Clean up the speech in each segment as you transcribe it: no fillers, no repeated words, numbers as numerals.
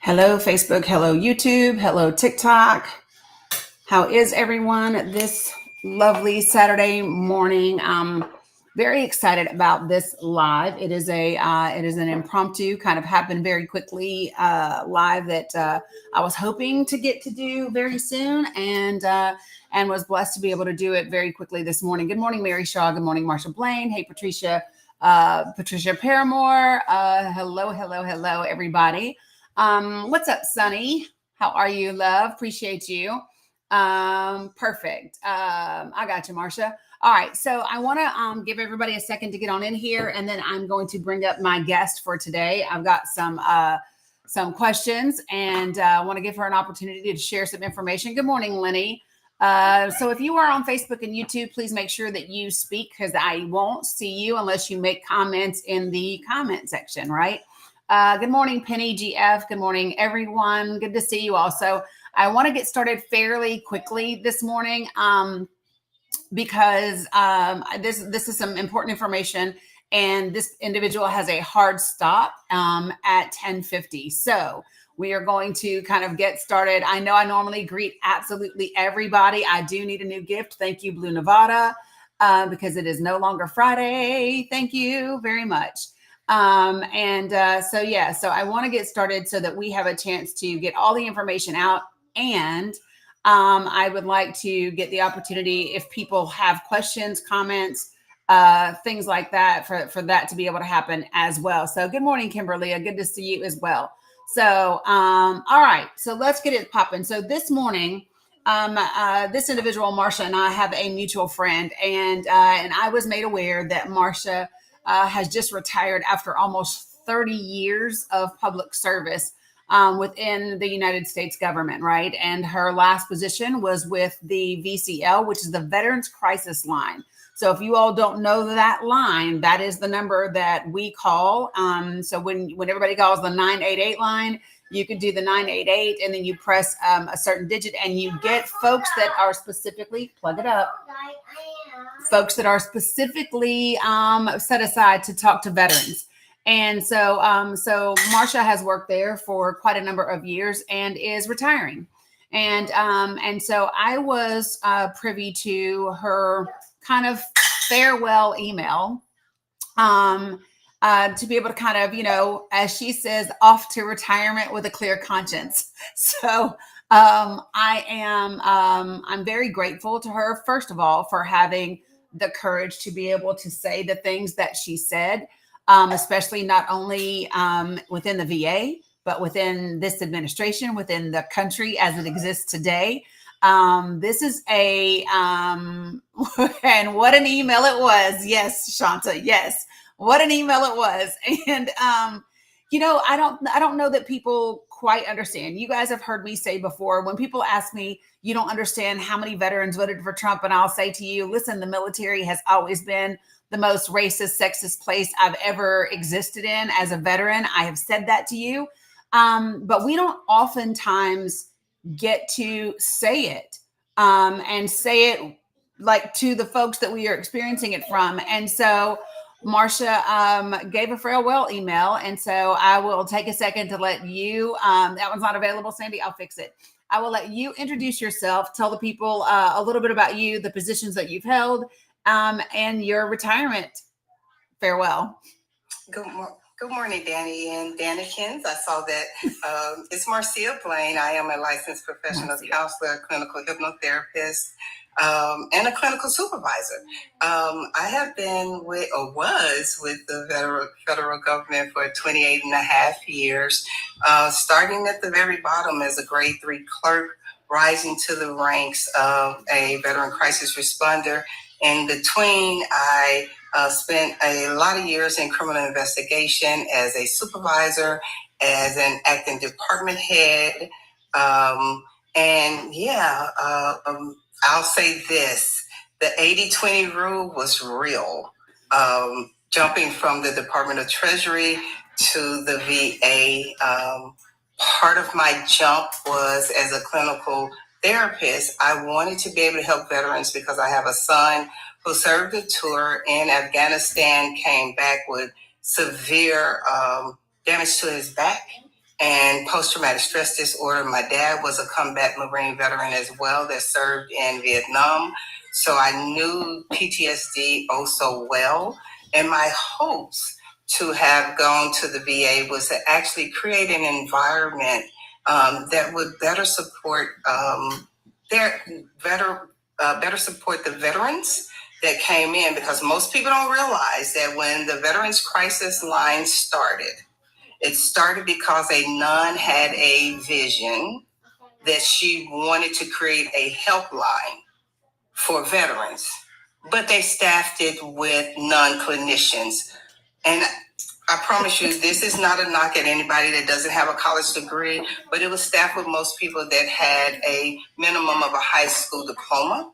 Hello, Facebook. Hello, YouTube. Hello, TikTok. How is everyone this lovely Saturday morning? Very excited about this live. It is an impromptu kind of happened very quickly live that I was hoping to get to do very soon and was blessed to be able to do it very quickly this morning. Good morning, Mary Shaw. Good morning, Marsha Blaine. Hey, Patricia. Patricia Paramore. Hello, everybody. What's up, Sunny? How are you, love? Appreciate you. Perfect. I got you, Marcia. All right. So I want to give everybody a second to get on in here, and then I'm going to bring up my guest for today. I've got some questions, and I want to give her an opportunity to share some information. Good morning, Lenny. So if you are on Facebook and YouTube, please make sure that you speak because I won't see you unless you make comments in the comment section, right? Good morning, Penny GF. Good morning, everyone. Good to see you also. I want to get started fairly quickly this morning because this is some important information, and this individual has a hard stop at 10:50. So we are going to kind of get started. I know I normally greet absolutely everybody. I do need a new gift. Thank you, Blue Nevada, because it is no longer Friday. Thank you very much. So I want to get started so that we have a chance to get all the information out. And I would like to get the opportunity if people have questions, comments, things like that, for that to be able to happen as well. So good morning, Kimberly. Good to see you as well. So, all right. So let's get it popping. So this morning, this individual, Marsha, and I have a mutual friend, and I was made aware that Marsha has just retired after almost 30 years of public service within the United States government, right? And her last position was with the VCL, which is the Veterans Crisis Line. So if you all don't know that line, that is the number that we call. So when everybody calls the 988 line, you can do the 988 and then you press a certain digit and you get folks that are specifically, plug it up, folks that are specifically set aside to talk to veterans. And so Marsha has worked there for quite a number of years and is retiring. And so I was privy to her kind of farewell email to be able to kind of, as she says, off to retirement with a clear conscience. So I'm very grateful to her, first of all, for having the courage to be able to say the things that she said. Especially not only within the VA, but within this administration, within the country as it exists today. This is and what an email it was. Yes, Shanta. Yes, what an email it was. And I don't know that people quite understand. You guys have heard me say before, when people ask me, you don't understand how many veterans voted for Trump, and I'll say to you, listen, the military has always been the most racist, sexist place I've ever existed in as a veteran. I have said that to you. But we don't oftentimes get to say it and say it like to the folks that we are experiencing it from. And so Marsha gave a farewell email. And so I will take a second to let you, that one's not available, Sandy, I'll fix it. I will let you introduce yourself, tell the people a little bit about you, the positions that you've held, and your retirement farewell. Good morning, Danny and Dannykins. I saw that it's Marcia Blaine. I am a licensed professional counselor, clinical hypnotherapist, and a clinical supervisor. I have been was with the federal government for 28 and a half years, starting at the very bottom as a grade 3 clerk, rising to the ranks of a veteran crisis responder. In between, I spent a lot of years in criminal investigation as a supervisor, as an acting department head. I'll say this, the 80-20 rule was real. Jumping from the Department of Treasury to the VA, part of my jump was as a clinical therapist. I wanted to be able to help veterans because I have a son who served a tour in Afghanistan, came back with severe damage to his back and post-traumatic stress disorder. My dad was a combat Marine veteran as well that served in Vietnam. So I knew PTSD oh so well. And my hopes to have gone to the VA was to actually create an environment that would better support better support the veterans that came in, because most people don't realize that when the Veterans Crisis Line started, it started because a nun had a vision that she wanted to create a helpline for veterans, but they staffed it with non-clinicians. And I promise you, this is not a knock at anybody that doesn't have a college degree, but it was staffed with most people that had a minimum of a high school diploma,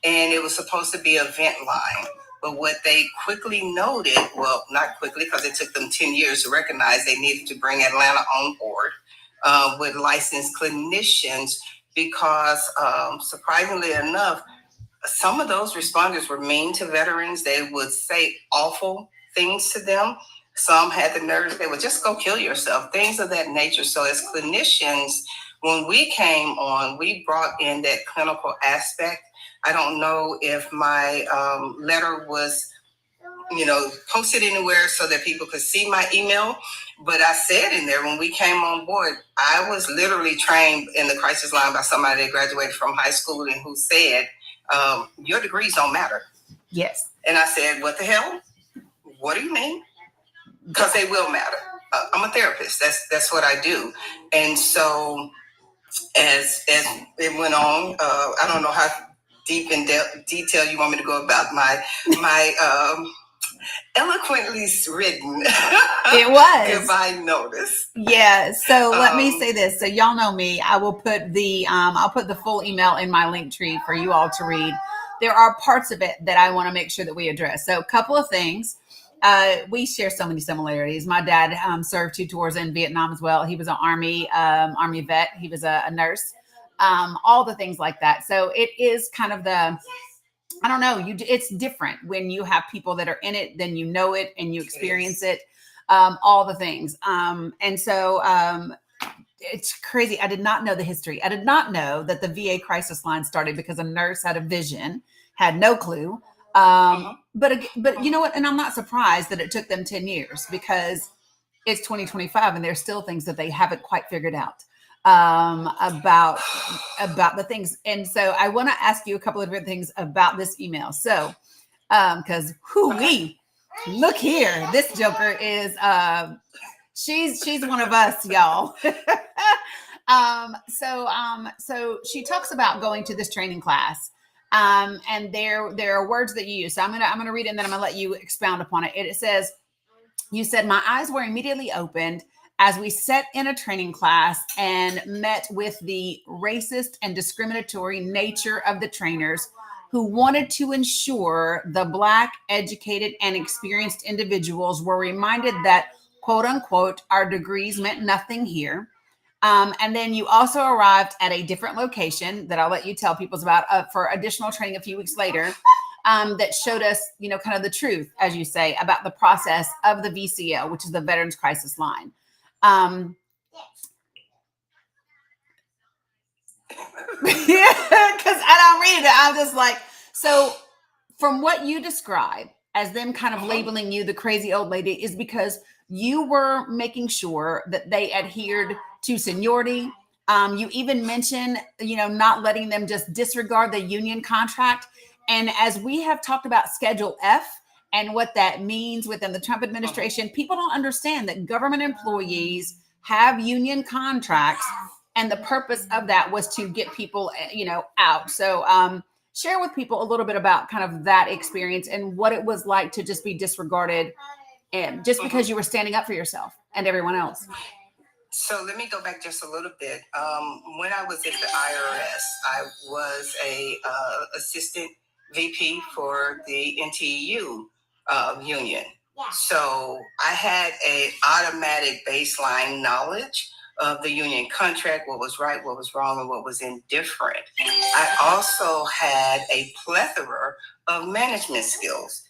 and it was supposed to be a vent line. But what they quickly noted, well, not quickly, because it took them 10 years to recognize they needed to bring Atlanta on board with licensed clinicians, because surprisingly enough, some of those responders were mean to veterans. They would say awful things to them. Some had the nerve, they would just go kill yourself, things of that nature. So as clinicians, when we came on, we brought in that clinical aspect. I don't know if my letter was, posted anywhere so that people could see my email, but I said in there when we came on board, I was literally trained in the crisis line by somebody that graduated from high school and who said, your degrees don't matter. Yes. And I said, what the hell? What do you mean? Because they will matter. I'm a therapist. That's what I do. And so as it went on, I don't know how deep in detail you want me to go about my eloquently written it was goodbye notice. Yeah. So let me say this. So y'all know me. I will put I'll put the full email in my link tree for you all to read. There are parts of it that I want to make sure that we address. So a couple of things. We share so many similarities. My dad served 2 tours in Vietnam as well. He was an Army vet. He was a nurse. All the things like that. So it is kind of I don't know. It's different when you have people that are in it, then you know it and you experience it. All the things. And so it's crazy. I did not know the history. I did not know that the VA crisis line started because a nurse had a vision, had no clue. But you know what? And I'm not surprised that it took them 10 years, because it's 2025 and there's still things that they haven't quite figured out about the things. And so I want to ask you a couple of different things about this email. So, because look here, this joker is she's one of us, y'all. So she talks about going to this training class. And there are words that you use. So I'm gonna read it and then I'm gonna let you expound upon it. It says, you said, my eyes were immediately opened as we sat in a training class and met with the racist and discriminatory nature of the trainers who wanted to ensure the Black, educated, and experienced individuals were reminded that, quote unquote, our degrees meant nothing here. And then you also arrived at a different location that I'll let you tell people about for additional training a few weeks later, that showed us, kind of the truth, as you say, about the process of the VCL, which is the Veterans Crisis Line. Yeah, because I don't read it. I'm just like, so from what you describe as them kind of labeling you the crazy old lady is because you were making sure that they adhered to seniority. You even mentioned, not letting them just disregard the union contract. And as we have talked about Schedule F and what that means within the Trump administration, people don't understand that government employees have union contracts, and the purpose of that was to get people, out. So share with people a little bit about kind of that experience and what it was like to just be disregarded, and just because you were standing up for yourself and everyone else. So let me go back just a little bit. When I was at the IRS, I was a assistant VP for the NTEU union. Yeah. So I had a automatic baseline knowledge of the union contract, what was right, what was wrong, and what was indifferent. I also had a plethora of management skills.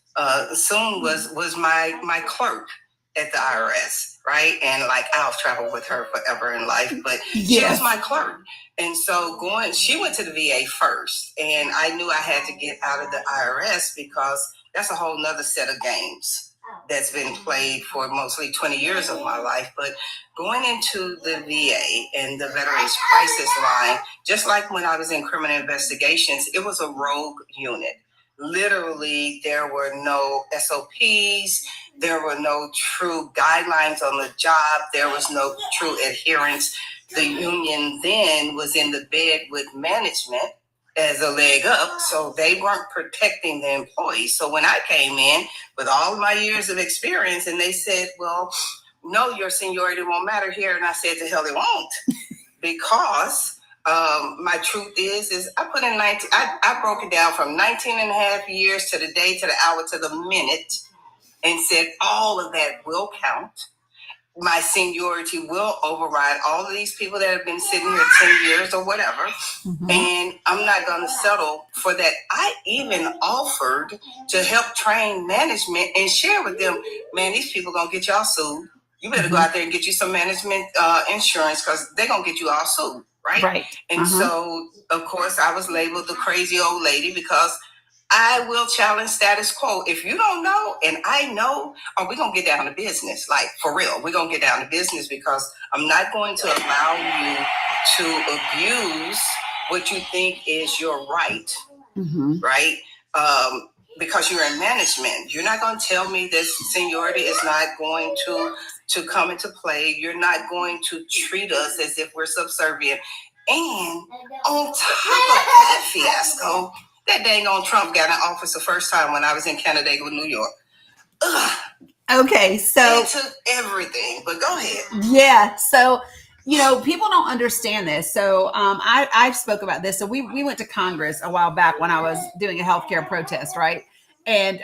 Soon was my clerk at the IRS, right? And like I'll travel with her forever in life, but she was my clerk. And so she went to the VA first, and I knew I had to get out of the IRS because that's a whole nother set of games that's been played for mostly 20 years of my life. But going into the VA and the Veterans Crisis Line, just like when I was in criminal investigations, it was a rogue unit. Literally, there were no SOPs. There were no true guidelines on the job. There was no true adherence. The union then was in the bed with management as a leg up, so they weren't protecting the employees. So when I came in with all of my years of experience, and they said, well, no, your seniority won't matter here. And I said, the hell it won't. Because my truth is I put in 19, I broke it down from 19 and a half years to the day, to the hour, to the minute, and said all of that will count. My seniority will override all of these people that have been sitting here 10 years or whatever. Mm-hmm. And I'm not going to settle for that. I even offered to help train management and share with them, man, these people going to get y'all sued. You better go out there and get you some management insurance, because they're going to get you all sued, right? And so, of course, I was labeled the crazy old lady because I will challenge status quo. If you don't know and I know, we're going to get down to business. Like, for real, we're going to get down to business, because I'm not going to allow you to abuse what you think is your right, right? Because you're in management. You're not going to tell me this seniority is not going to come into play. You're not going to treat us as if we're subservient. And on top of that fiasco, that dang on Trump got in office the first time when I was in Canandaigua, New York. Ugh. Okay, so it took everything, but go ahead. Yeah, so people don't understand this. So I spoke about this. So we went to Congress a while back when I was doing a healthcare protest, right? And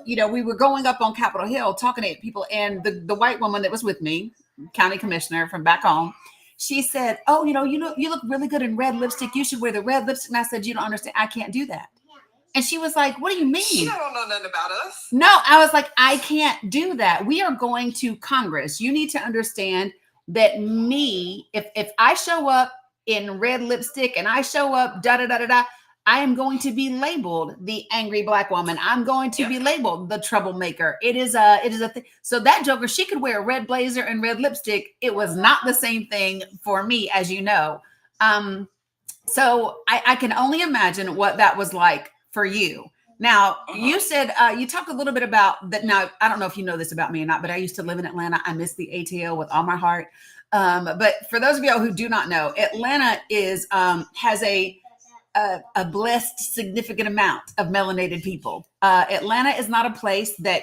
we were going up on Capitol Hill talking to people, and the white woman that was with me, county commissioner from back home, she said, "Oh, you look really good in red lipstick. You should wear the red lipstick." And I said, "You don't understand. I can't do that." And she was like, "What do you mean?" She don't know nothing about us. No, I was like, "I can't do that. We are going to Congress. You need to understand that if I show up in red lipstick and I show up da-da-da-da-da, I am going to be labeled the angry Black woman. I'm going to be labeled the troublemaker. It is a thing." So that joker, she could wear a red blazer and red lipstick. It was not the same thing for me, as you know. So I can only imagine what that was like for you. Now, you said, you talked a little bit about that. Now, I don't know if you know this about me or not, but I used to live in Atlanta. I miss the ATL with all my heart. But for those of y'all who do not know, Atlanta has a blessed significant amount of melanated people. Atlanta is not a place that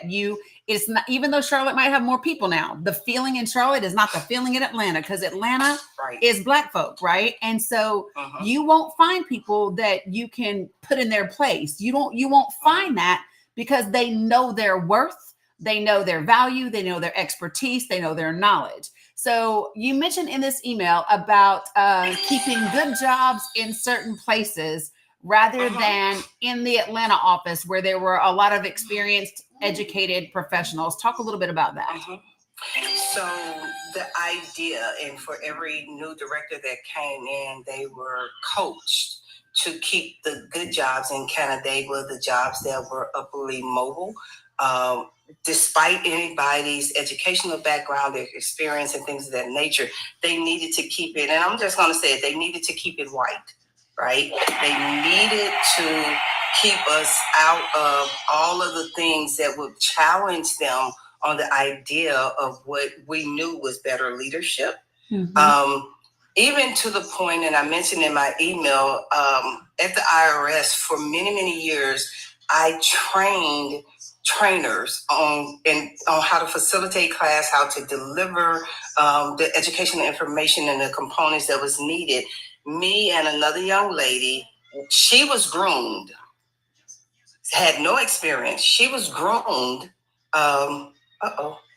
it's not, even though Charlotte might have more people now, the feeling in Charlotte is not the feeling in Atlanta, because Atlanta is Black folk, right? And so you won't find people that you can put in their place. You won't find that, because they know their worth, they know their value, they know their expertise, they know their knowledge. So you mentioned in this email about keeping good jobs in certain places rather than in the Atlanta office, where there were a lot of experienced, educated professionals. Talk a little bit about that. So the idea, and for every new director that came in, they were coached to keep the good jobs in Canandaigua, the jobs that were upwardly mobile. Despite anybody's educational background, their experience, and things of that nature, they needed to keep it, and I'm just going to say it, they needed to keep it white, right? They needed to keep us out of all of the things that would challenge them on the idea of what we knew was better leadership. Even to the point, and I mentioned in my email, at the IRS for many, many years, I trained trainers on how to facilitate class, how to deliver the educational information and the components that was needed. Me and another young lady, she was groomed, had no experience. She was groomed.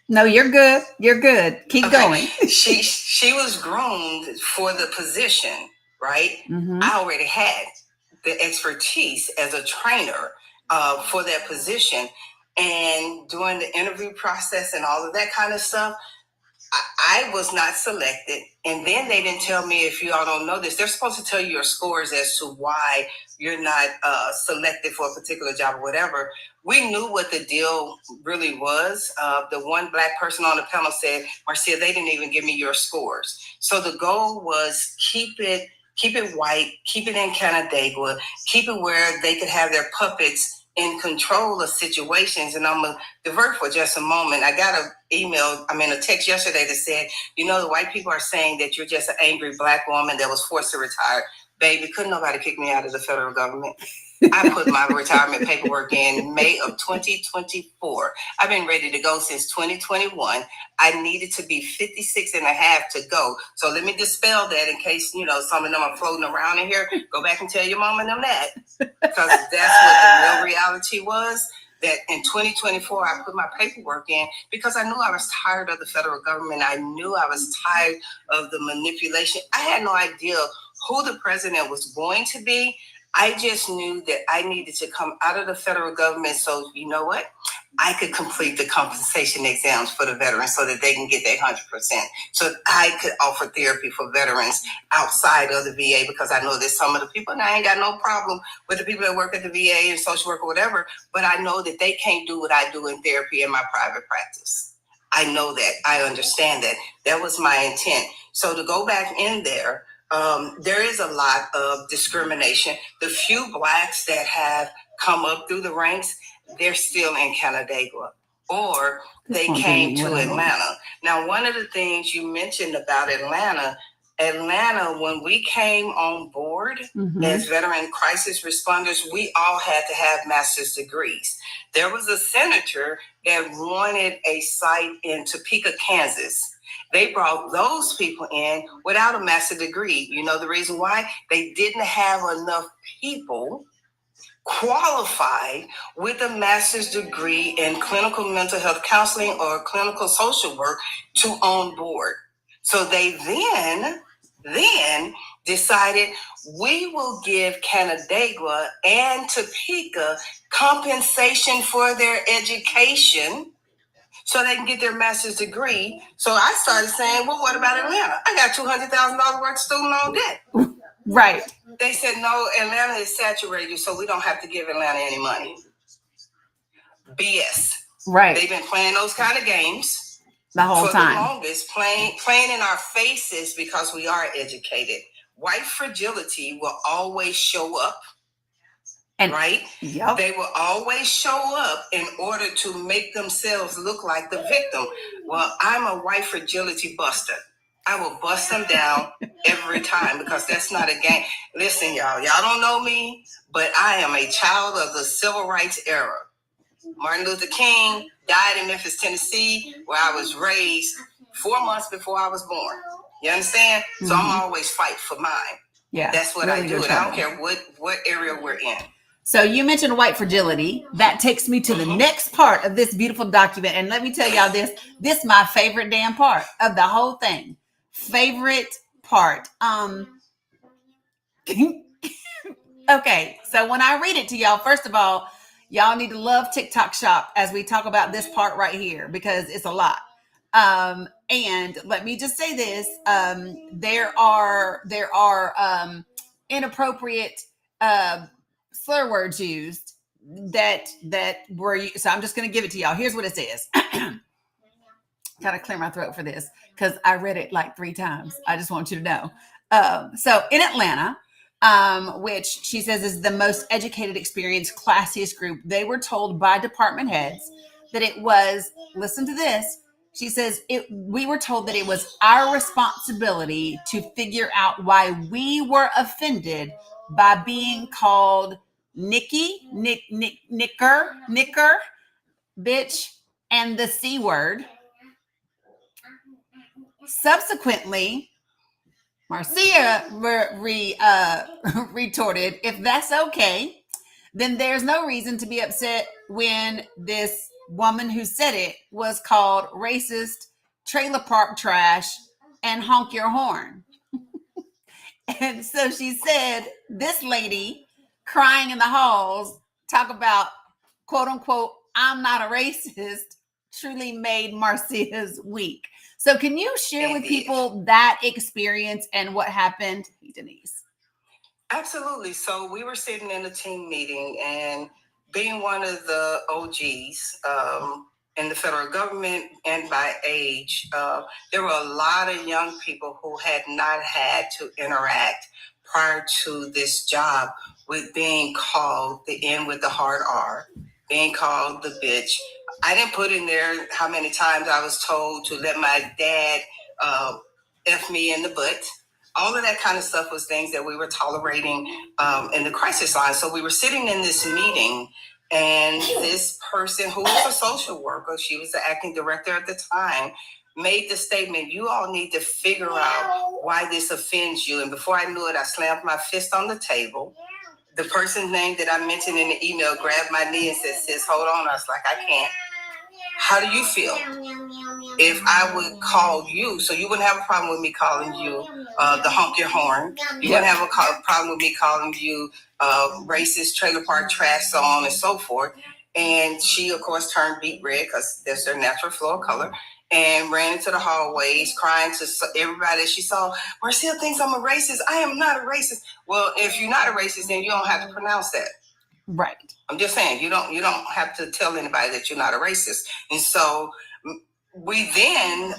No, you're good. You're good. Keep going. She was groomed for the position, right? I already had the expertise as a trainer for that position. And during the interview process and all of that kind of stuff, I was not selected. And then they didn't tell me, if you all don't know this, they're supposed to tell you your scores as to why you're not selected for a particular job or whatever. We knew what the deal really was. The one Black person on the panel said, Marcia, they didn't even give me your scores. So the goal was keep it white, keep it in Canandaigua, keep it where they could have their puppets in control of situations. And I'm going to divert for just a moment. I got a text yesterday that said, the white people are saying that you're just an angry Black woman that was forced to retire. Baby, couldn't nobody kick me out of the federal government. I put my retirement paperwork in May of 2024. I've been ready to go since 2021. I needed to be 56 and a half to go. So let me dispel that in case, some of them are floating around in here. Go back and tell your mom and them that. Because that's what the real reality was. That in 2024, I put my paperwork in because I knew I was tired of the federal government. I knew I was tired of the manipulation. I had no idea who the president was going to be. I just knew that I needed to come out of the federal government. So you know what? I could complete the compensation exams for the veterans so that they can get their 100%. So I could offer therapy for veterans outside of the VA, because I know that some of the people, and I ain't got no problem with the people that work at the VA and social work or whatever, but I know that they can't do what I do in therapy in my private practice. I know that. I understand that. That was my intent. So to go back in there, there is a lot of discrimination. The few Blacks that have come up through the ranks, they're still in Canandaigua, or they came to Atlanta. Now, one of the things you mentioned about Atlanta, when we came on board as veteran crisis responders, we all had to have master's degrees. There was a senator that wanted a site in Topeka, Kansas. They brought those people in without a master's degree. You know the reason why? They didn't have enough people qualified with a master's degree in clinical mental health counseling or clinical social work to on board. So they then decided, we will give Canandaigua and Topeka compensation for their education so they can get their master's degree. So I started saying, well, what about Atlanta? I got $200,000 worth of student loan debt. Right. They said, no, Atlanta is saturated, so we don't have to give Atlanta any money. BS. Right. They've been playing those kind of games the whole time. For the longest, playing in our faces because we are educated. White fragility will always show up. Right? Yep. They will always show up in order to make themselves look like the victim. Well, I'm a white fragility buster. I will bust them down every time, because that's not a game. Listen, y'all don't know me, but I am a child of the civil rights era. Martin Luther King died in Memphis, Tennessee, where I was raised 4 months before I was born. You understand? So I'm always fight for mine. Yeah, that's what really I do. And I don't care what area we're in. So you mentioned white fragility. That takes me to the next part of this beautiful document. And let me tell y'all this is my favorite damn part of the whole thing. Favorite part. Okay, so when I read it to y'all, first of all, y'all need to love TikTok Shop as we talk about this part right here, because it's a lot. And let me just say this: there are inappropriate slur words used that were. So I'm just going to give it to y'all. Here's what it says. Gotta clear my throat for this because I read it like 3 times. I just want you to know. So in Atlanta, which she says is the most educated, experienced, classiest group, they were told by department heads that it was, listen to this, she says, we were told that it was our responsibility to figure out why we were offended by being called Nicker, bitch, and the C word. Subsequently, Marcia retorted, if that's okay, then there's no reason to be upset when this woman who said it was called racist, trailer park trash, and honk your horn. And so she said, this lady crying in the halls, talk about, quote unquote, I'm not a racist truly made Marcia's week. So can you share with people that experience and what happened? Hey, Denise. Absolutely. So we were sitting in a team meeting, and being one of the OGs in the federal government and by age, there were a lot of young people who had not had to interact prior to this job with being called the N with the hard R, being called the bitch. I didn't put in there how many times I was told to let my dad F me in the butt. All of that kind of stuff was things that we were tolerating in the crisis line. So we were sitting in this meeting, and this person who was a social worker, she was the acting director at the time, made the statement, you all need to figure out why this offends you. And before I knew it, I slammed my fist on the table. The person's name that I mentioned in the email grabbed my knee and said, sis, hold on. I was like, I can't. How do you feel if I would call you? So you wouldn't have a problem with me calling you the honk your horn. You wouldn't have a problem with me calling you racist, trailer park trash, so on and so forth. And she, of course, turned beet red because that's her natural flow of color, and ran into the hallways crying to everybody that she saw, Marcia thinks I'm a racist. I am not a racist. Well, if you're not a racist, then you don't have to pronounce that. Right. I'm just saying, you don't have to tell anybody that you're not a racist. And so we then,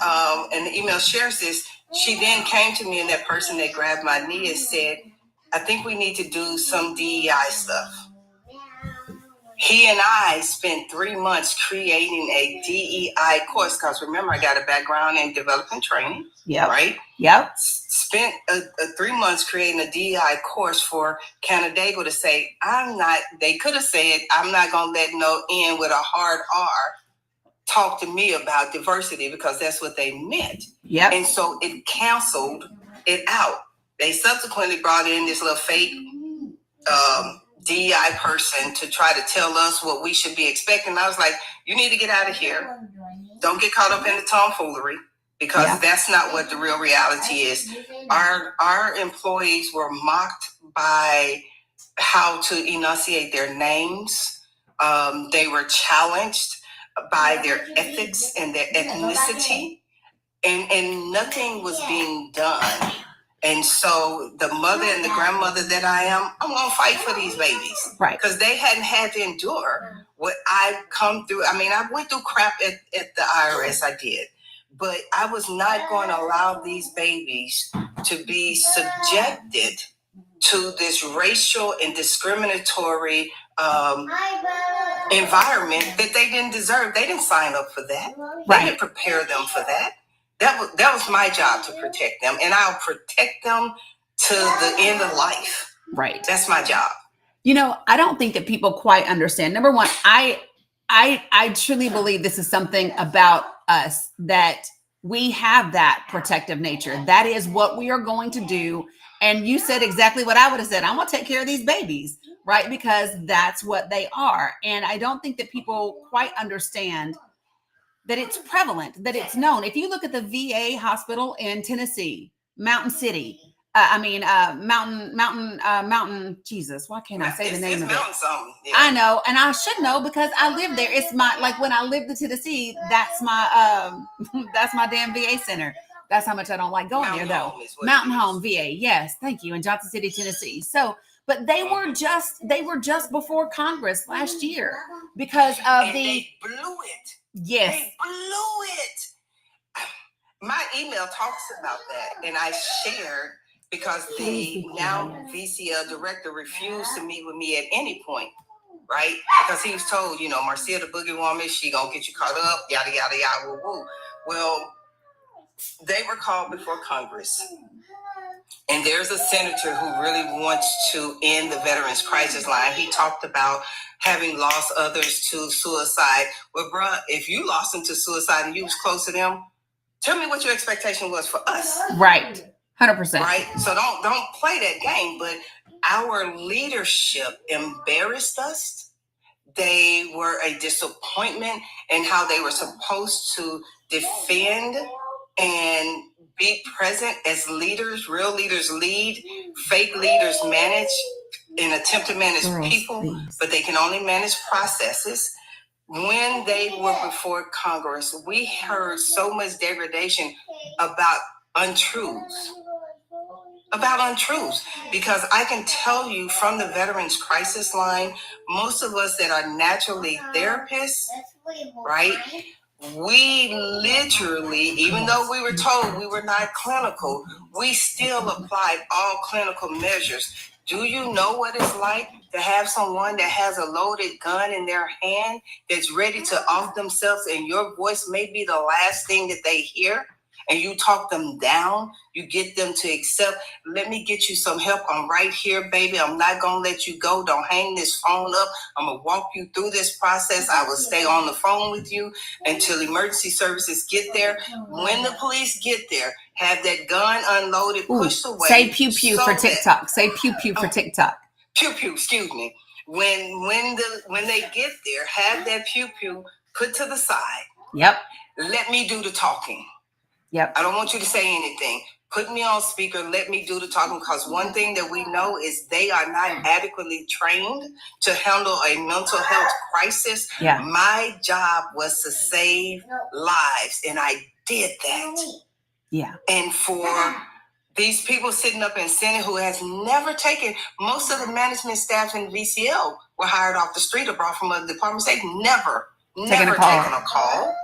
and the email shares this, she then came to me, and that person that grabbed my knee and said, I think we need to do some DEI stuff. He and I spent 3 months creating a DEI course, because remember, I got a background in development training. Yeah. Right? Yep. Spent 3 months creating a DEI course for Canandaigua to say, they could have said, I'm not going to let no N with a hard R talk to me about diversity, because that's what they meant. Yep. And so it canceled it out. They subsequently brought in this little fake DEI person to try to tell us what we should be expecting. I was like, you need to get out of here. Don't get caught up in the tomfoolery, because that's not what the real reality is. Our employees were mocked by how to enunciate their names. They were challenged by their ethics and their ethnicity, and nothing was being done. And so the mother and the grandmother that I am, I'm going to fight for these babies. Right. Because they hadn't had to endure what I've come through. I mean, I went through crap at the IRS, I did. But I was not going to allow these babies to be subjected to this racial and discriminatory environment that they didn't deserve. They didn't sign up for that. They didn't prepare them for that. That was my job, to protect them, and I'll protect them to the end of life. Right. That's my job. You know, I don't think that people quite understand. Number one, I truly believe this is something about us, that we have that protective nature. That is what we are going to do. And you said exactly what I would have said. I'm going to take care of these babies, right? Because that's what they are. And I don't think that people quite understand that it's prevalent, that it's known. If you look at the VA hospital in Tennessee, Mountain City, Mountain, Jesus, why can't I say the name of it? Yeah. I know, and I should know because I live there. It's like when I lived in Tennessee, that's my damn VA center. That's how much I don't like going there, though. Mountain Home VA, yes, thank you, in Johnson City, Tennessee. So, but they were just before Congress last year because of they blew it. Yes. They blew it. My email talks about that, and I shared, because the now VCL director refused to meet with me at any point, right? Because he was told, Marcia the boogie woman, she gonna get you caught up, yada, yada, yada, woo, woo. Well, they were called before Congress. And there's a senator who really wants to end the veterans crisis line. He talked about having lost others to suicide. Well, bruh, if you lost them to suicide and you was close to them, tell me what your expectation was for us. Right. 100%. Right. So don't play that game. But our leadership embarrassed us. They were a disappointment in how they were supposed to defend and be present as leaders. Real leaders lead, fake leaders manage and attempt to manage people, but they can only manage processes. when they were before Congress, we heard so much degradation about untruths. Because I can tell you from the Veterans Crisis Line, most of us that are naturally therapists, right? We literally, even though we were told we were not clinical, we still applied all clinical measures. Do you know what it's like to have someone that has a loaded gun in their hand that's ready to off themselves, and your voice may be the last thing that they hear? And you talk them down, you get them to accept, let me get you some help. I'm right here, baby. I'm not going to let you go. Don't hang this phone up. I'm going to walk you through this process. I will stay on the phone with you until emergency services get there. When the police get there, have that gun unloaded, pushed away. Say pew pew for TikTok. Say pew pew for TikTok. Pew pew, excuse me. When they get there, have that pew pew put to the side. Yep. Let me do the talking. Yep. I don't want you to say anything. Put me on speaker. Let me do the talking, because one thing that we know is they are not adequately trained to handle a mental health crisis. Yeah. My job was to save lives, and I did that. Yeah. And for these people sitting up in Senate who has never taken, most of the management staff in VCL were hired off the street or brought from other departments. They've never taken a call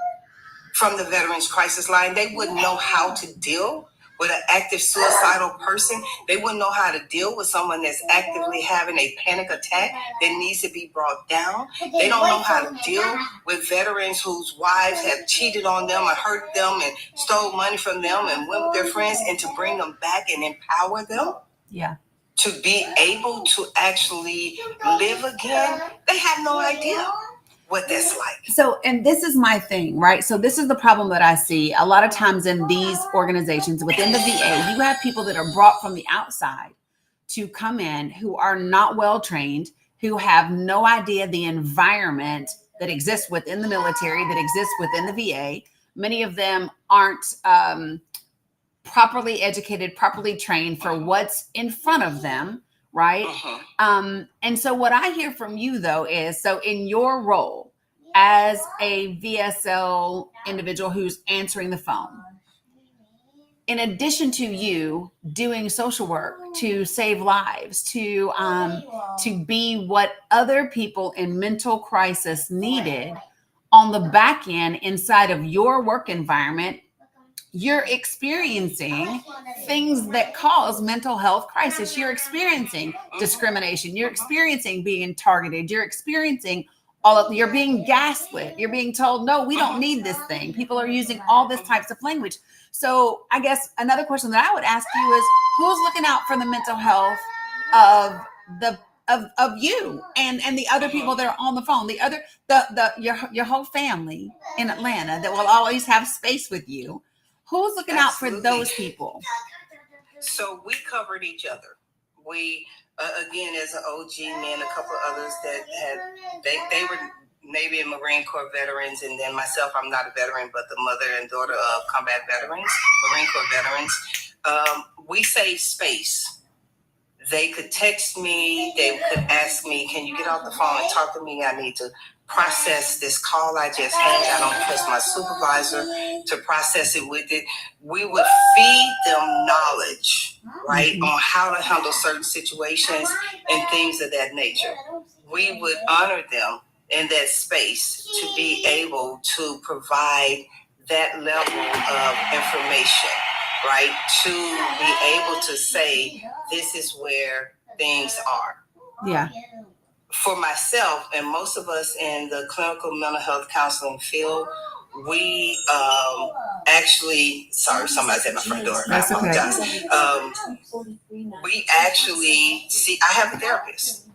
from the Veterans Crisis Line. They wouldn't know how to deal with an active suicidal person. They wouldn't know how to deal with someone that's actively having a panic attack that needs to be brought down. They don't know how to deal with veterans whose wives have cheated on them or hurt them and stole money from them and went with their friends, and to bring them back and empower them. Yeah. To be able to actually live again. They have no idea what that's like. So, and this is my thing, right? So this is the problem that I see a lot of times in these organizations within the VA. You have people that are brought from the outside to come in who are not well trained, who have no idea the environment that exists within the military, that exists within the VA. Many of them aren't properly educated, properly trained for what's in front of them. Right. And so what I hear from you, though, is so in your role as a VSL individual who's answering the phone, in addition to you doing social work to save lives, to be what other people in mental crisis needed on the back end inside of your work environment, you're experiencing things that cause mental health crisis. You're experiencing discrimination. You're experiencing being targeted. You're experiencing you're being gaslit. You're being told, no, we don't need this thing. People are using all this types of language. So I guess another question that I would ask you is, who's looking out for the mental health of you and the other people that are on the phone, your whole family in Atlanta that will always have space with you? Who's looking out for those people? So we covered each other. We, again, as an OG, me and a couple of others that they were Navy and Marine Corps veterans, and then myself, I'm not a veteran, but the mother and daughter of combat veterans, Marine Corps veterans. We saved space. They could text me. They could ask me, can you get off the phone and talk to me? I need to process this call I just had. I don't trust my supervisor to process it with it. We would feed them knowledge, right, on how to handle certain situations and things of that nature. We would honor them in that space to be able to provide that level of information, right, to be able to say, this is where things are. Yeah. For myself and most of us in the clinical mental health counseling field, we actually, sorry, somebody's at my front door. That's I apologize. We actually see, I have a therapist.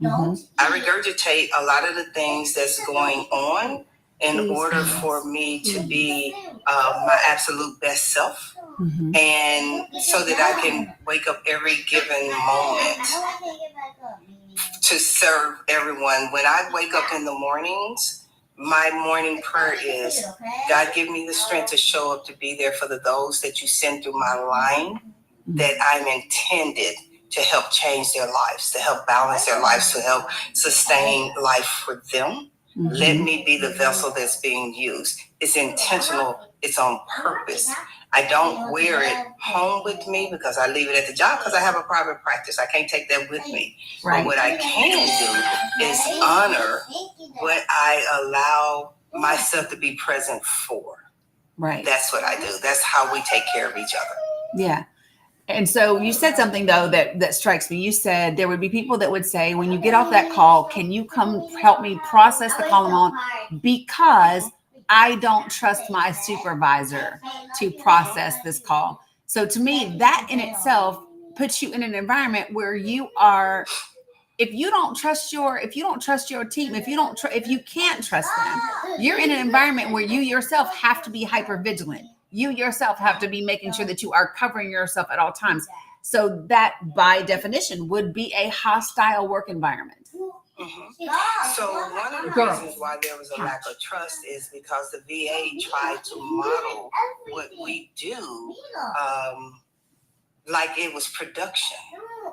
I regurgitate a lot of the things that's going on in order for me to be my absolute best self. And so that I can wake up every given moment to serve everyone. When I wake up in the mornings, my morning prayer is, God, give me the strength to show up to be there for those that you send through my line, that I'm intended to help change their lives, to help balance their lives, to help sustain life for them. Let me be the vessel that's being used. It's intentional. It's on purpose. I don't wear it home with me because I leave it at the job because I have a private practice. I can't take that with me. Right. But what I can do is honor what I allow myself to be present for. Right. That's what I do. That's how we take care of each other. Yeah. And so you said something though that strikes me. You said there would be people that would say, when you get off that call, can you come help me process the call I'm on, because I don't trust my supervisor to process this call. So to me, that in itself puts you in an environment where you are, if you don't trust your team, if you can't trust them, you're in an environment where you yourself have to be hyper vigilant. You yourself have to be making sure that you are covering yourself at all times. So that by definition would be a hostile work environment. So one of the reasons why there was a lack of trust is because the VA tried to model what we do like it was production.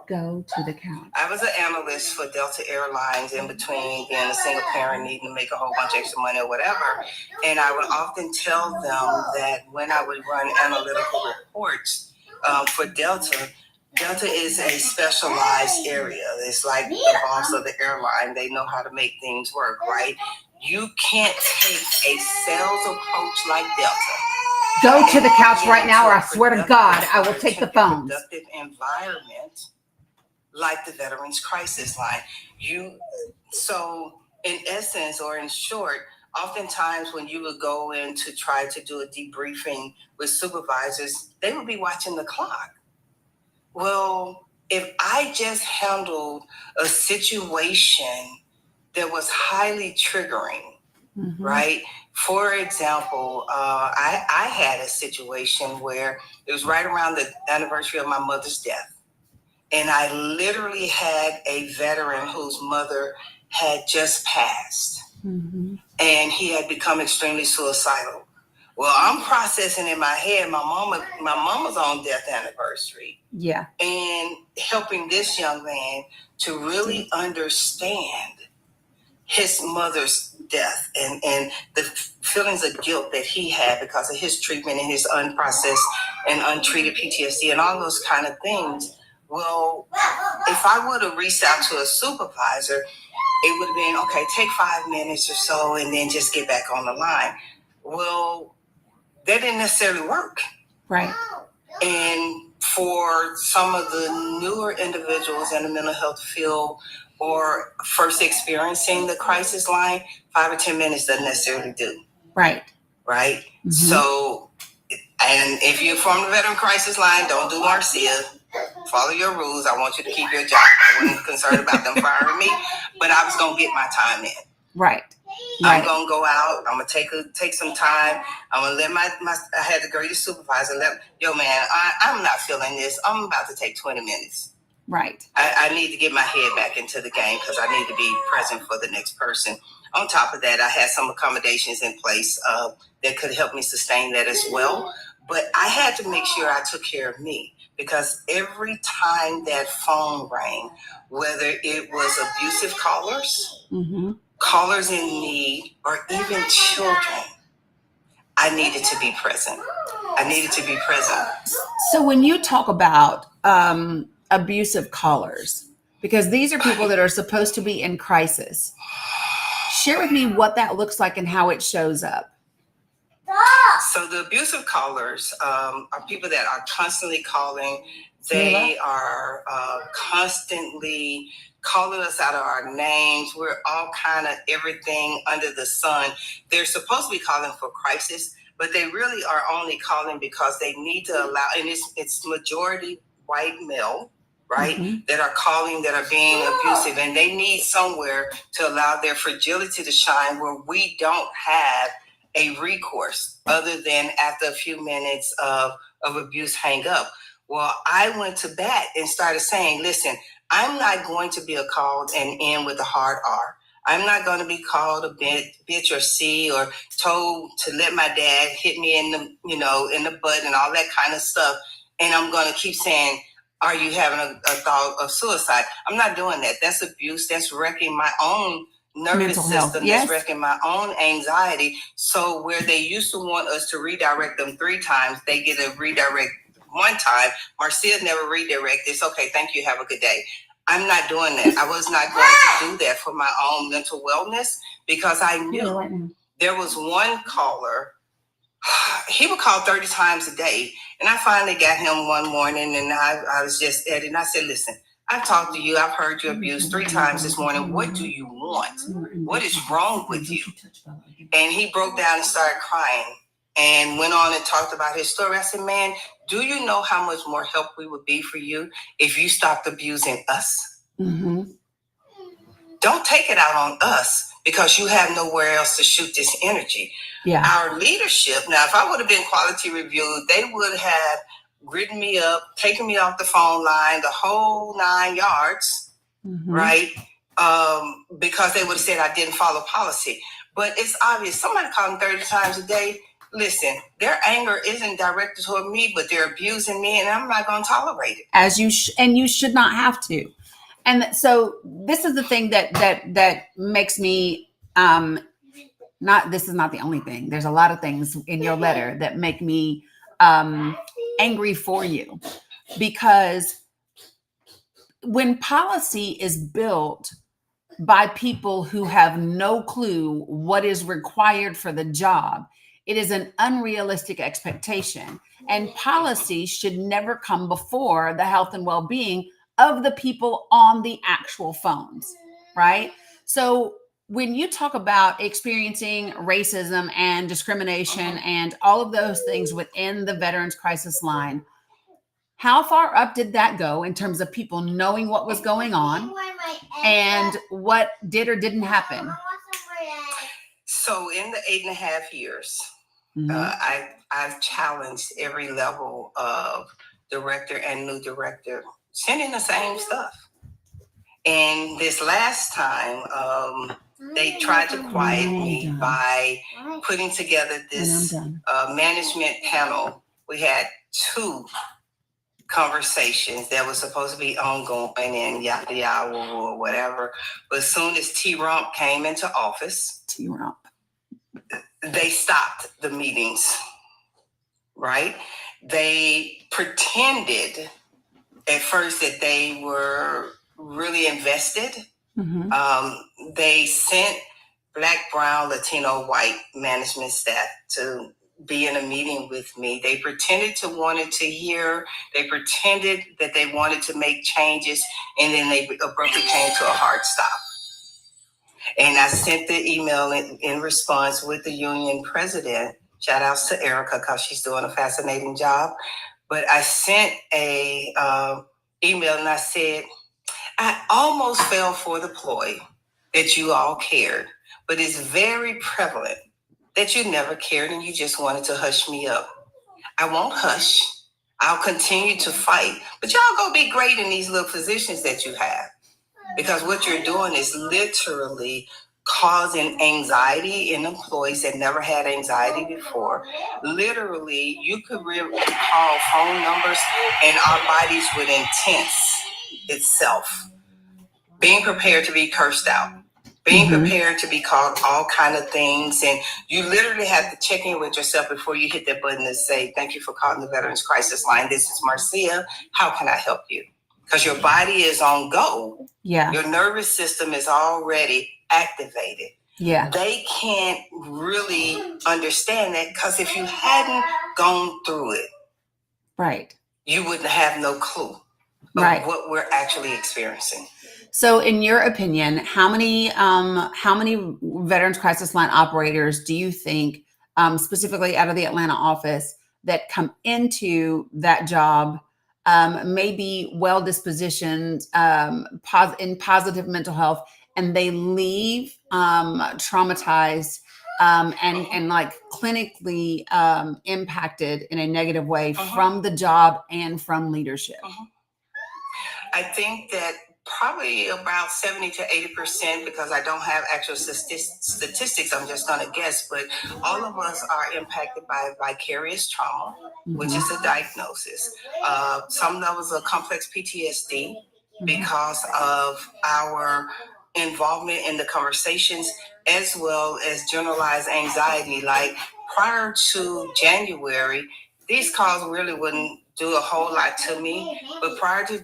Go to the couch. I was an analyst for Delta Airlines in between being a single parent, needing to make a whole bunch of extra money or whatever. And I would often tell them that when I would run analytical reports for Delta is a specialized area. It's like the boss of the airline. They know how to make things work, right? You can't take a sales approach like Delta. Go to the couch right now, or I swear to God, I will take the phones. Productive environment like the Veterans Crisis Line. So in essence, or in short, oftentimes when you would go in to try to do a debriefing with supervisors, they would be watching the clock. Well, if I just handled a situation that was highly triggering, right? For example, I had a situation where it was right around the anniversary of my mother's death. And I literally had a veteran whose mother had just passed. And he had become extremely suicidal. Well, I'm processing in my head, my mama's on death anniversary. Yeah. And helping this young man to really understand his mother's death and the feelings of guilt that he had because of his treatment and his unprocessed and untreated PTSD and all those kind of things. Well, if I would have reached out to a supervisor, it would have been, okay, take 5 minutes or so and then just get back on the line. Well, that didn't necessarily work. Right. And for some of the newer individuals in the mental health field or first experiencing the crisis line, 5 or 10 minutes doesn't necessarily do. Right. Right? So, and if you're from the Veteran Crisis Line, don't do Marcia. Follow your rules. I want you to keep your job. I wasn't concerned about them firing me, but I was going to get my time in. Right. I'm going to go out. I'm going to take some time. I'm going to let I had the greatest supervisor. Yo, man, I'm not feeling this. I'm about to take 20 minutes. Right. I need to get my head back into the game because I need to be present for the next person. On top of that, I had some accommodations in place that could help me sustain that as well. But I had to make sure I took care of me because every time that phone rang, whether it was abusive callers, callers in need, or even children, I needed to be present. So when you talk about abusive callers, because these are people that are supposed to be in crisis, share with me what that looks like and how it shows up. So the abusive callers are people that are constantly calling. They are constantly calling us out of our names. We're all kind of everything under the sun. They're supposed to be calling for crisis, but they really are only calling because they need to allow, and it's majority white male, right, that are calling, that are being abusive, and they need somewhere to allow their fragility to shine where we don't have a recourse other than after a few minutes of abuse, hang up. Well, I went to bat and started saying, listen, I'm not going to be called and end with a hard R. I'm not going to be called a bitch or C or told to let my dad hit me in the, in the butt and all that kind of stuff. And I'm going to keep saying, are you having a thought of suicide? I'm not doing that. That's abuse. That's wrecking my own nervous Mental health, system yes. that's wrecking my own anxiety. So where they used to want us to redirect them 3 times, they get a redirect 1 time. Marcia never redirect. It's okay. Thank you. Have a good day. I'm not doing that. I was not going to do that for my own mental wellness because I knew there was one caller. He would call 30 times a day. And I finally got him one morning and I was just at it. And I said, listen, I've talked to you. I've heard you abused 3 times this morning. What do you want? What is wrong with you? And he broke down and started crying and went on and talked about his story. I said, man, do you know how much more help we would be for you if you stopped abusing us? Mm-hmm. Don't take it out on us because you have nowhere else to shoot this energy. Yeah. Our leadership, now, if I would have been quality reviewed, they would have written me up, taken me off the phone line, the whole 9 yards, right? Because they would have said I didn't follow policy. But it's obvious. Somebody calling 30 times a day. Listen, their anger isn't directed toward me, but they're abusing me, and I'm not going to tolerate it. As you and you should not have to. And so this is the thing that makes me this is not the only thing. There's a lot of things in your letter that make me angry for you, because when policy is built by people who have no clue what is required for the job, it is an unrealistic expectation. And policy should never come before the health and well-being of the people on the actual phones, right? So when you talk about experiencing racism and discrimination and all of those things within the Veterans Crisis Line, how far up did that go in terms of people knowing what was going on and what did or didn't happen? So in the 8.5 years, I've challenged every level of director and new director, sending the same stuff. And this last time, they tried to quiet me by putting together this management panel. We had 2 conversations that was supposed to be ongoing and yada yada or whatever. But as soon as T-Rump came into office, they stopped the meetings, right? They pretended at first that they were really invested. They sent Black, brown, Latino, white management staff to be in a meeting with me. They pretended to wanted to hear. They pretended that they wanted to make changes, and then they abruptly came to a hard stop. And I sent the email in response with the union president. Shout outs to Erica because she's doing a fascinating job. But I sent a email and I said, I almost fell for the ploy that you all cared, but it's very prevalent that you never cared and you just wanted to hush me up. I won't hush. I'll continue to fight, but y'all go be great in these little positions that you have, because what you're doing is literally causing anxiety in employees that never had anxiety before. Literally, you could recall phone numbers and our bodies would intense itself. Being prepared to be cursed out, being prepared to be called all kind of things. And you literally have to check in with yourself before you hit that button and say, thank you for calling the Veterans Crisis Line. This is Marcia. How can I help you? Because your body is on go. Yeah. Your nervous system is already activated. Yeah. They can't really understand that because if you hadn't gone through it, right, you wouldn't have no clue of what we're actually experiencing. So in your opinion, how many Veterans Crisis Line operators do you think, specifically out of the Atlanta office, that come into that job may be well-dispositioned, in positive mental health, and they leave traumatized and like clinically impacted in a negative way from the job and from leadership? I think that probably about 70 to 80%, because I don't have actual statistics, I'm just going to guess, but all of us are impacted by vicarious trauma, which is a diagnosis. Some levels of complex PTSD because of our involvement in the conversations, as well as generalized anxiety. Like prior to January, these calls really wouldn't do a whole lot to me. But prior to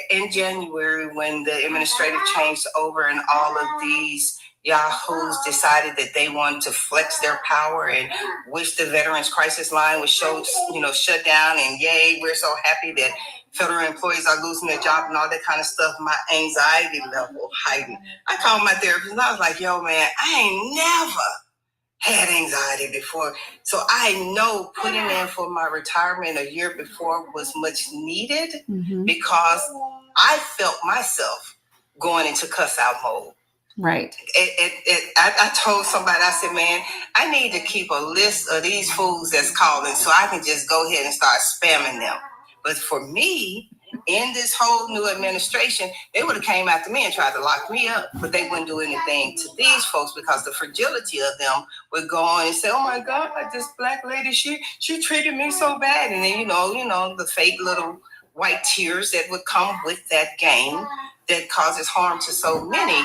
in January, when the administrative changed over and all of these yahoos decided that they wanted to flex their power and wish the Veterans Crisis Line was shut down, and yay, we're so happy that federal employees are losing their job and all that kind of stuff, my anxiety level heightened. I called my therapist and I was like, yo, man, I ain't never had anxiety before. So I know putting in for my retirement a year before was much needed, because I felt myself going into cuss out mode. Right. I told somebody, I said, man, I need to keep a list of these fools that's calling so I can just go ahead and start spamming them. But for me, in this whole new administration, they would have came after me and tried to lock me up, but they wouldn't do anything to these folks because the fragility of them would go on and say, oh my God, this black lady, she treated me so bad. And then, the fake little white tears that would come with that game that causes harm to so many.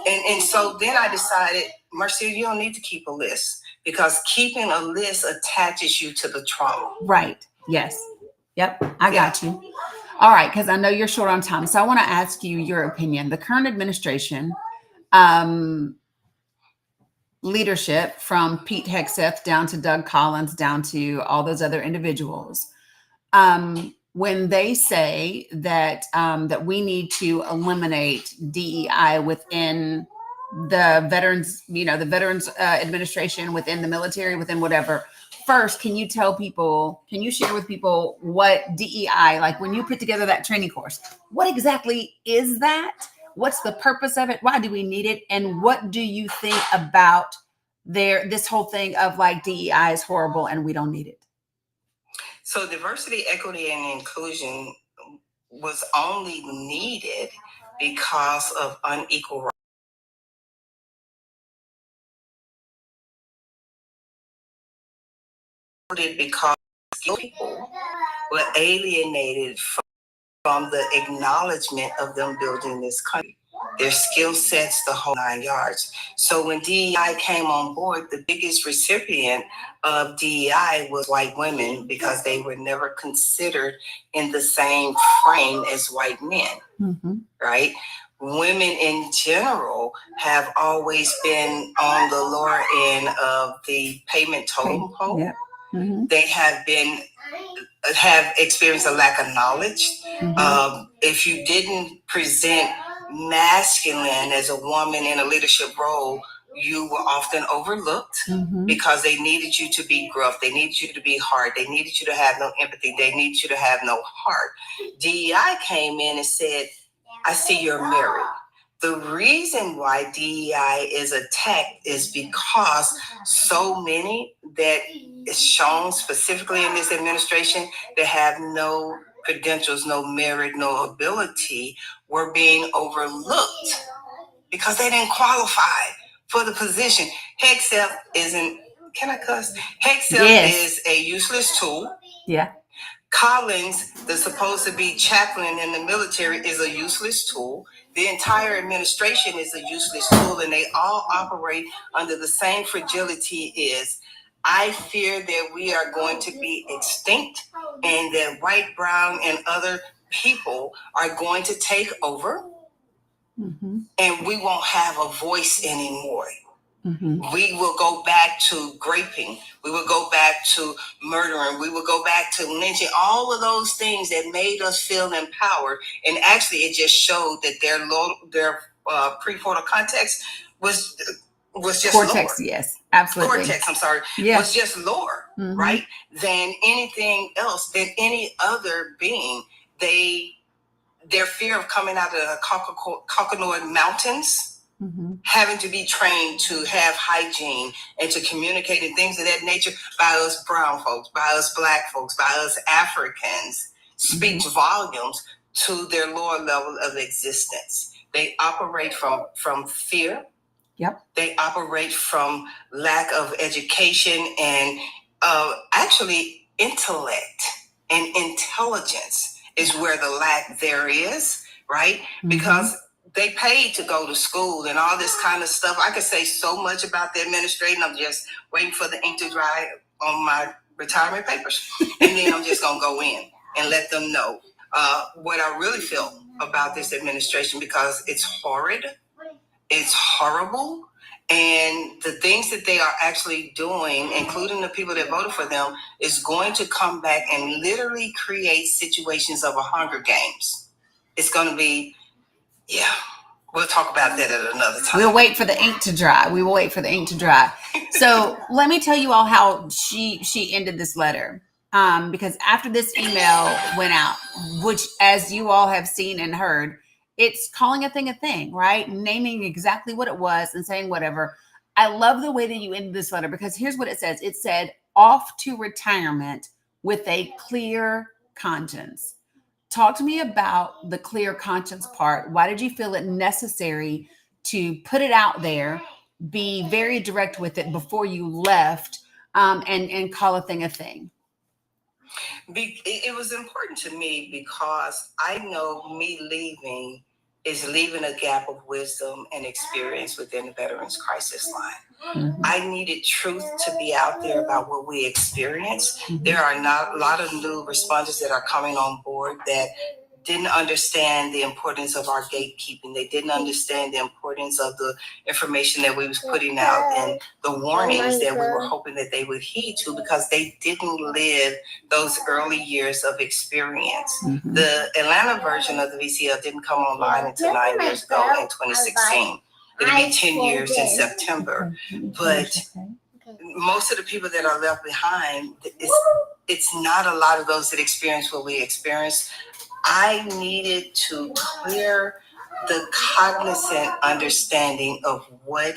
And so then I decided, Marcia, you don't need to keep a list, because keeping a list attaches you to the trauma. Right. Yes. Yep. I got you. All right. Because I know you're short on time. So I want to ask you your opinion. The current administration, leadership from Pete Hegseth down to Doug Collins, down to all those other individuals, when they say that that we need to eliminate DEI within the veterans, the Veterans Administration, within the military, within whatever. First, can you share with people what DEI, like when you put together that training course, what exactly is that? What's the purpose of it? Why do we need it? And what do you think about this whole thing of like DEI is horrible and we don't need it? So diversity, equity, and inclusion was only needed because of unequal rights. Because people were alienated from the acknowledgement of them building this country, their skill sets, the whole 9 yards. So when DEI came on board, the biggest recipient of DEI was white women, because they were never considered in the same frame as white men, right? Women in general have always been on the lower end of the payment totem pole. Yeah. They have experienced a lack of knowledge. If you didn't present masculine as a woman in a leadership role, you were often overlooked, because they needed you to be gruff. They needed you to be hard. They needed you to have no empathy. They needed you to have no heart. DEI came in and said, I see you're married. The reason why DEI is attacked is because so many that is shown specifically in this administration that have no credentials, no merit, no ability, were being overlooked because they didn't qualify for the position. Hegseth isn't, can I cuss? Hegseth is a useless tool. Yeah. Collins, the supposed to be chaplain in the military, is a useless tool. The entire administration is a useless tool, and they all operate under the same fragility. I fear that we are going to be extinct, and that white, brown, and other people are going to take over, and we won't have a voice anymore. We will go back to graping. We will go back to murdering. We will go back to lynching. All of those things that made us feel empowered. And actually, it just showed that their prefrontal cortex was just cortex. Lower. Yes, absolutely. Cortex. I'm sorry. Yes. Was just lower, right, than anything else, than any other being. Their fear of coming out of the Caucasoid Mountains. Having to be trained to have hygiene and to communicate and things of that nature by us brown folks, by us black folks, by us Africans, speaks volumes to their lower level of existence. They operate from fear. Yep. They operate from lack of education and actually intellect and intelligence is where the lack there is, right? Because they paid to go to school and all this kind of stuff. I could say so much about the administrating. I'm just waiting for the ink to dry on my retirement papers. And then I'm just going to go in and let them know what I really feel about this administration, because it's horrid. It's horrible. And the things that they are actually doing, including the people that voted for them, is going to come back and literally create situations of a Hunger Games. It's going to be, yeah, we'll talk about that at another time. We'll wait for the ink to dry. We will wait for the ink to dry. So let me tell you all how she ended this letter. Because after this email went out, which, as you all have seen and heard, it's calling a thing, right? Naming exactly what it was and saying whatever. I love the way that you ended this letter, because here's what it says. It said, off to retirement with a clear conscience. Talk to me about the clear conscience part. Why did you feel it necessary to put it out there, be very direct with it before you left, and call a thing? It was important to me because I know me leaving is leaving a gap of wisdom and experience within the Veterans Crisis Line. Mm-hmm. I needed truth to be out there about what we experienced. Mm-hmm. There are not a lot of new responders that are coming on board that didn't understand the importance of our gatekeeping. They didn't understand the importance of the information that we was putting out and the warnings that we were hoping that they would heed to, because they didn't live those early years of experience. Mm-hmm. The Atlanta version of the VCL didn't come online until 9 years ago in 2016. It'll be 10 years in September. But most of the people that are left behind, it's not a lot of those that experience what we experienced. I needed to clear the cognizant understanding of what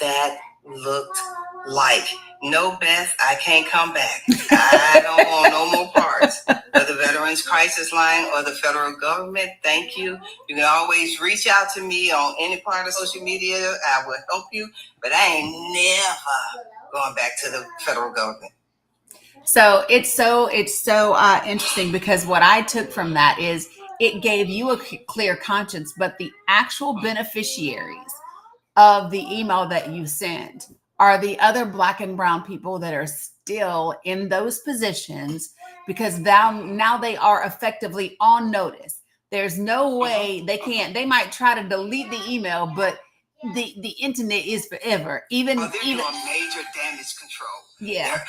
that looked like. No, Beth, I can't come back. I don't want no more parts of the Veterans Crisis Line or the federal government. Thank you. You can always reach out to me on any part of social media. I will help you, but I ain't never going back to the federal government. So it's so interesting, because what I took from that is it gave you a clear conscience, but the actual beneficiaries of the email that you sent are the other Black and brown people that are still in those positions, because now they are effectively on notice. There's no way they might try to delete the email, but the internet is forever. They're doing major damage control. Yeah.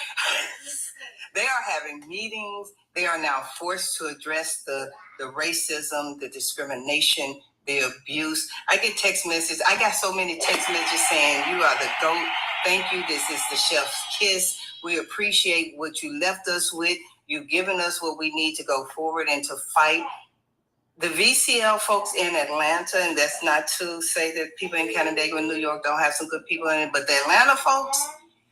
They are having meetings. They are now forced to address the racism, the discrimination, the abuse. I get text messages. I got so many text messages saying, "You are the GOAT. Thank you. This is the chef's kiss. We appreciate what you left us with. You've given us what we need to go forward and to fight." The VCL folks in Atlanta, and that's not to say that people in Canandaigua and New York don't have some good people in it, but the Atlanta folks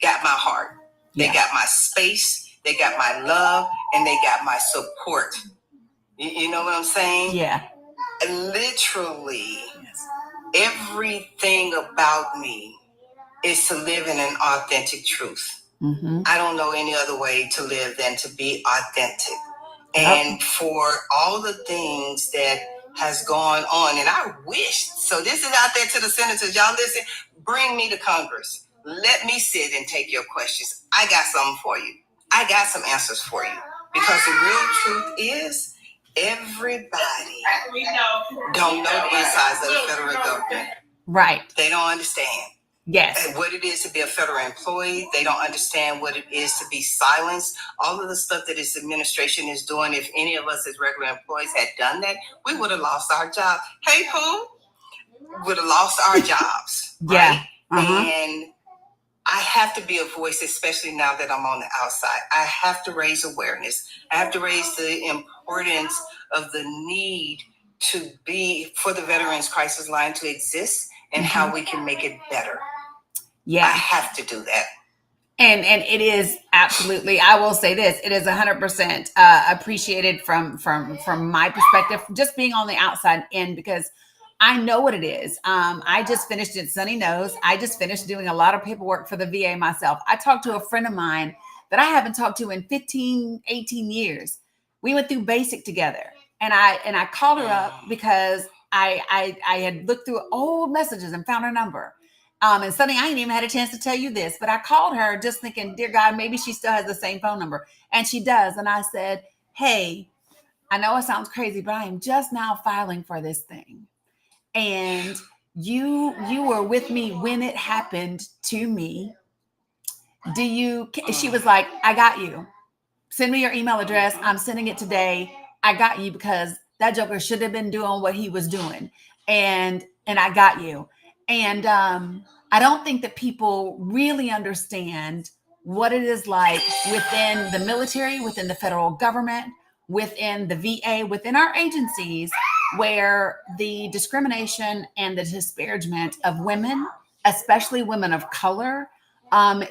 got my heart. They got my space. They got my love, and they got my support. You know what I'm saying? Yeah. Literally, everything about me is to live in an authentic truth. Mm-hmm. I don't know any other way to live than to be authentic. And for all the things that has gone on, and I wish, so this is out there to the senators, y'all listen, bring me to Congress. Let me sit and take your questions. I got something for you. I got some answers for you. Because the real truth is, everybody don't know the insides of the federal government. Right. They don't understand. Yes. And what it is to be a federal employee. They don't understand what it is to be silenced. All of the stuff that this administration is doing, if any of us as regular employees had done that, we would have lost our job. Hey, Pooh, would have lost our jobs. Yeah. Right? And I have to be a voice, especially now that I'm on the outside. I have to raise awareness. I have to raise the importance of the need for the Veterans Crisis Line to exist and how we can make it better. Yeah. I have to do that. And it is absolutely, I will say this, it is 100% appreciated from my perspective, just being on the outside in, because I know what it is. I just finished it. Sunny knows. I just finished doing a lot of paperwork for the VA myself. I talked to a friend of mine that I haven't talked to in 15, 18 years. We went through basic together, and I called her up because I had looked through old messages and found her number. And Sunny, I ain't even had a chance to tell you this, but I called her just thinking, dear God, maybe she still has the same phone number. And she does. And I said, hey, I know it sounds crazy, but I am just now filing for this thing. And you were with me when it happened to me. She was like, I got you. Send me your email address. I'm sending it today. I got you because that joker should have been doing what he was doing. And I got you. And I don't think that people really understand what it is like within the military, within the federal government, within the VA, within our agencies, where the discrimination and the disparagement of women, especially women of color,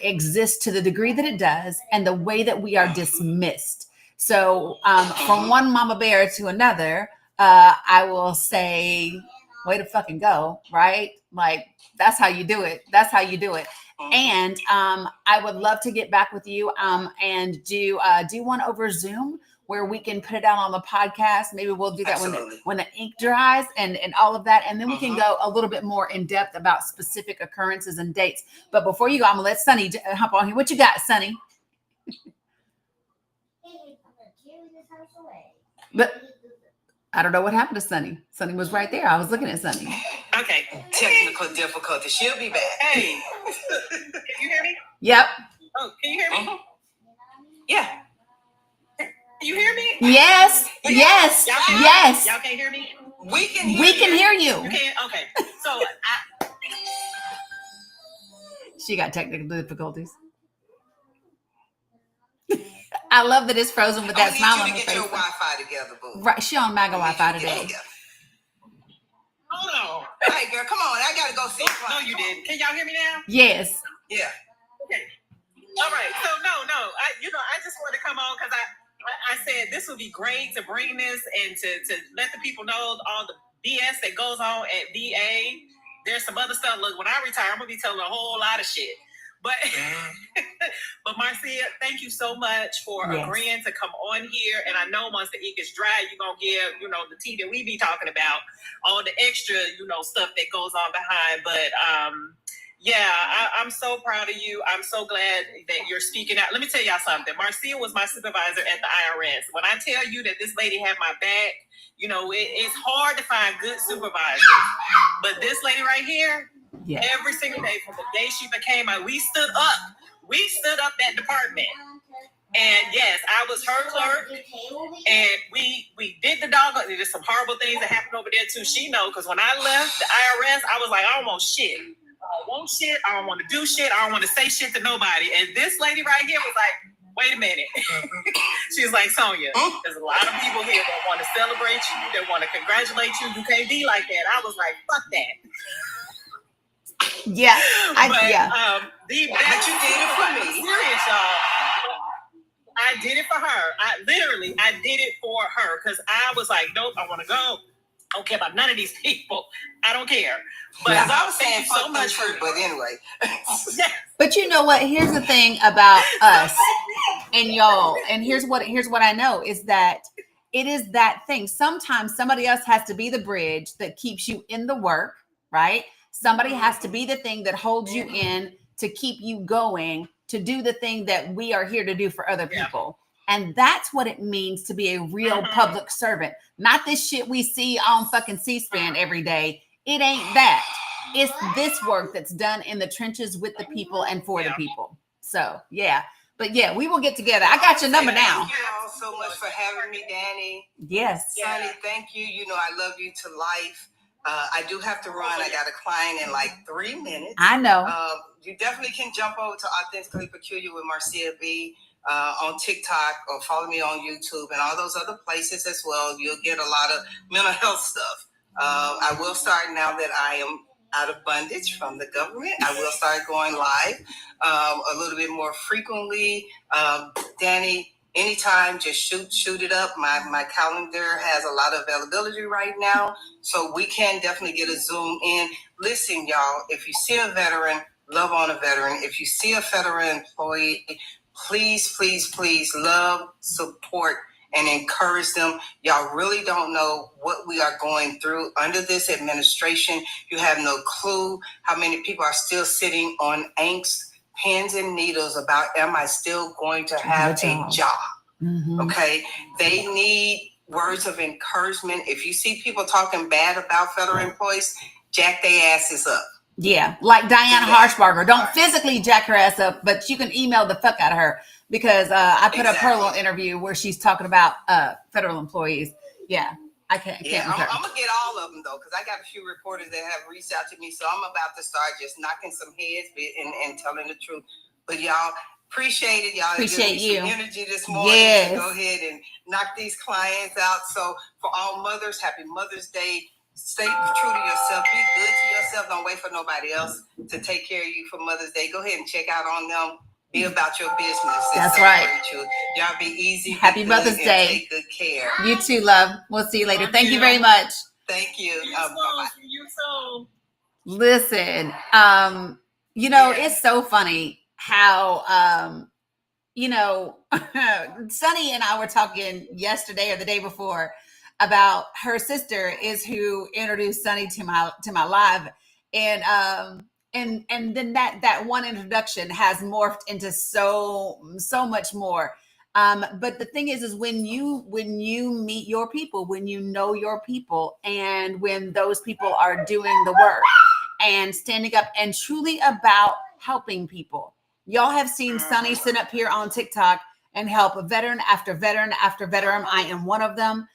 exists to the degree that it does, and the way that we are dismissed. So from one mama bear to another, I will say, way to fucking go, right? Like, that's how you do it. That's how you do it. And I would love to get back with you and do one over Zoom where we can put it out on the podcast. Maybe we'll do that when the ink dries and all of that. And then we can go a little bit more in depth about specific occurrences and dates. But before you go, I'm going to let Sunny hop on here. What you got, Sunny? But I don't know what happened to Sunny. Sunny was right there. I was looking at Sunny. Okay. Technical difficulty. She'll be back. Hey. Can you hear me? Yep. Oh, can you hear me? Yeah. You hear me? Yes. Yes. Yes. Y'all can't hear me? We can hear you. You can? Okay. So she got technical difficulties. I love that it's frozen with that smile on her face. Get your Wi-Fi together, boo. Right, she on MAGA Wi-Fi today. Hold on. Hey, girl, come on. I gotta go see. No, you didn't. Can y'all hear me now? Yes. Yeah. Okay. All right. So no. I just wanted to come on because I said this would be great to bring this and to let the people know all the BS that goes on at VA. There's some other stuff. Look, when I retire, I'm gonna be telling a whole lot of shit. But but Marcia, thank you so much for agreeing to come on here. And I know once the ink is dry, you're gonna give, the tea that we be talking about, all the extra, stuff that goes on behind. But I'm so proud of you. I'm so glad that you're speaking out. Let me tell y'all something. Marcia was my supervisor at the IRS. When I tell you that this lady had my back, it's hard to find good supervisors. But this lady right here, every single day from the day she became we stood up that department. And yes, I was her clerk, and we did the dog. There's some horrible things that happened over there too. She knows, because when I left the IRS, I was like, I don't want shit. I don't want shit. I don't want to do shit. I don't want to say shit to nobody. And this lady right here was like, wait a minute. She's like, Sonia, there's a lot of people here that want to celebrate you, that want to congratulate you. You can't be like that. I was like, fuck that. Yeah, but you did it for me. Serious, y'all. I did it for her. I did it for her because I was like, nope, I want to go. I don't care about none of these people. I don't care. But I was saying so much for. But anyway. But you know what? Here's the thing about us and y'all. And here's what I know is that it is that thing. Sometimes somebody else has to be the bridge that keeps you in the work, right? Somebody has to be the thing that holds you in to keep you going, to do the thing that we are here to do for other people. And that's what it means to be a real public servant. Not this shit we see on fucking C-SPAN every day. It ain't that. It's this work that's done in the trenches with the people and for the people. So, yeah. But yeah, we will get together. I got your number now. Thank you all so much for having me, Danny. Yes. Sunny, thank you. I love you to life. I do have to run. I got a client in like 3 minutes. I know. You definitely can jump over to Authentically Peculiar with Marcia B on TikTok, or follow me on YouTube and all those other places as well. You'll get a lot of mental health stuff. I will start, now that I am out of bondage from the government, I will start going live a little bit more frequently. Danny, anytime, just shoot it up. My calendar has a lot of availability right now, so we can definitely get a Zoom in. Listen, y'all, if you see a veteran, love on a veteran. If you see a federal employee, please love, support, and encourage them. Y'all really don't know what we are going through under this administration. You have no clue how many people are still sitting on angst, pins and needles about, am I still going to have a job? Mm-hmm. Okay. They need words of encouragement. If you see people talking bad about federal employees, jack their asses up. Yeah, like Diana Harshbarger. Don't physically jack her ass up, but you can email the fuck out of her, because I put up her little interview where she's talking about federal employees. Yeah, I can't. I'm gonna get all of them though, because I got a few reporters that have reached out to me, so I'm about to start just knocking some heads and telling the truth. But y'all, appreciate it. Y'all appreciate you. Some energy this morning. Yes. To go ahead and knock these clients out. So for all mothers, happy Mother's Day. Stay true to yourself. Be good to yourself. Don't wait for nobody else to take care of you for Mother's Day. Go ahead and check out on them. Be about your business. That's right. Y'all be easy. Happy Mother's Day. Take good care. You too, love. We'll see you later. Thank you very much. Thank you. Bye-bye. You too. Listen, it's so funny how, Sunny and I were talking yesterday or the day before about her sister is who introduced Sunny to my live, and then that one introduction has morphed into so much more. But the thing is when you meet your people, when you know your people, and when those people are doing the work and standing up and truly about helping people. Y'all have seen Sunny sit up here on TikTok and help a veteran after veteran after veteran. I am one of them.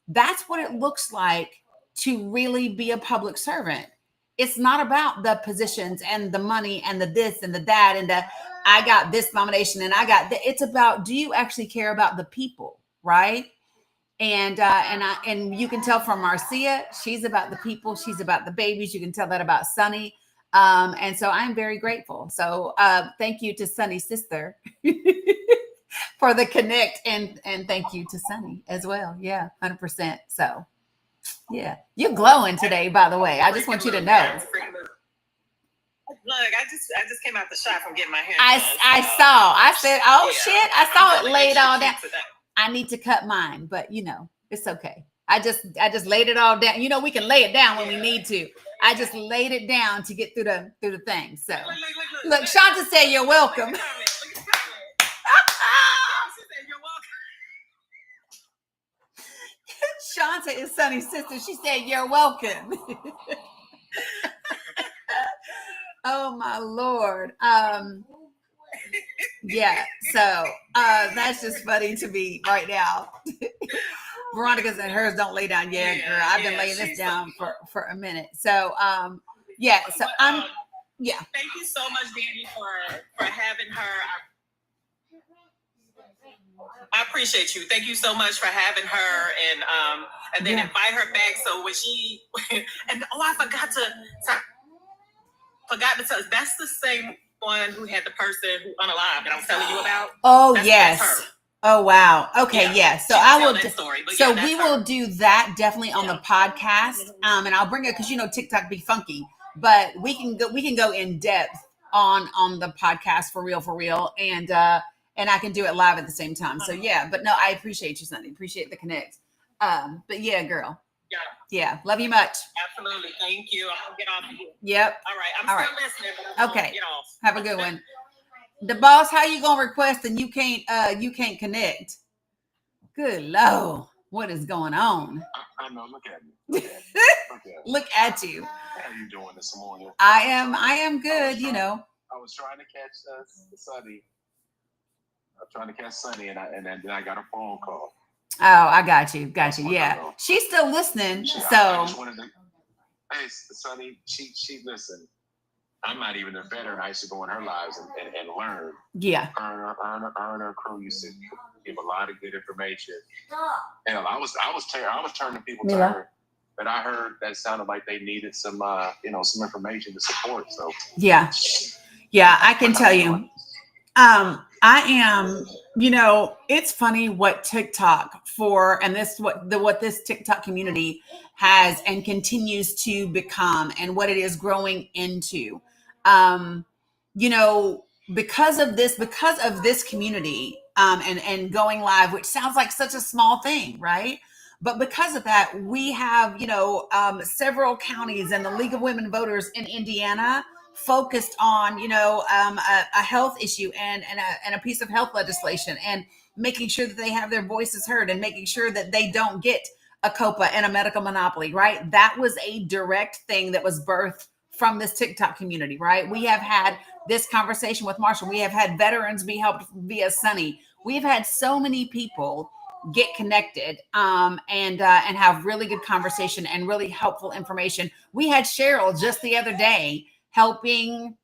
That's what it looks like to really be a public servant. It's not about the positions and the money and the this and the that and the I got this nomination and I got that. It's about, do you actually care about the people, right? And you can tell from Marcia, she's about the people, she's about the babies. You can tell that about Sunny. And so I'm very grateful. So thank you to Sunny's sister for the connect, and thank you to Sunny as well. Yeah, 100%. So yeah, you're glowing today, by the way. I just want you to know. Look, I just came out the shop from getting my hair. I said, oh yeah. Shit, I saw it laid all down. I need to cut mine, but it's okay. I just laid it all down. We can lay it down when we need to. I just laid it down to get through the thing. So look, Shanta said you're welcome. Shanta is Sunny's sister. She said you're welcome. Oh my Lord. Yeah, so that's just funny to me right now. Veronica's and hers don't lay down yet, girl. I've been laying this down for a minute. So Thank you so much, Danny, for having her. I appreciate you. Thank you so much for having her, and then invite her back. So when she and I forgot to tell. That's the same one who had the person who unalived that I was telling you about. Oh, yes. That's her. Oh, wow. Okay. Yeah. So I will. We will do that definitely on the podcast. And I'll bring it because TikTok be funky, but we can go in depth on the podcast for real. And I can do it live at the same time. So yeah, but no, I appreciate you, Sunny. Appreciate the connect. But yeah, girl. Yeah. Love you much. Absolutely. Thank you. I'm gonna get off of you. Yep. All right. I'm still listening. But okay. Get off. Have a good one. The boss, how you gonna request and you can't connect? Good Lord, what is going on? I know. Look at me. Look at you. How are you doing this morning? I am good. I was trying to catch Sunny. I was trying to catch Sunny, and then I got a phone call. Oh, I got you. Yeah, she's still listening. So I just wanted to. Hey, Sunny, she listened. I'm not even a veteran. I used to go in her lives and learn. Yeah. Her crew used to give a lot of good information. And I was turning people to her that I heard that sounded like they needed some some information to support. So yeah, I can tell you. I am, it's funny what TikTok and what this TikTok community has and continues to become and what it is growing into. Because of this community, and going live, which sounds like such a small thing, right? But because of that, we have, several counties and the League of Women Voters in Indiana focused on, a health issue and a piece of health legislation, and making sure that they have their voices heard, and making sure that they don't get a COPA and a medical monopoly, right? That was a direct thing that was birthed from this TikTok community, right? We have had this conversation with Marshall. We have had veterans be helped via Sunny. We've had so many people get connected and have really good conversation and really helpful information. We had Cheryl just the other day helping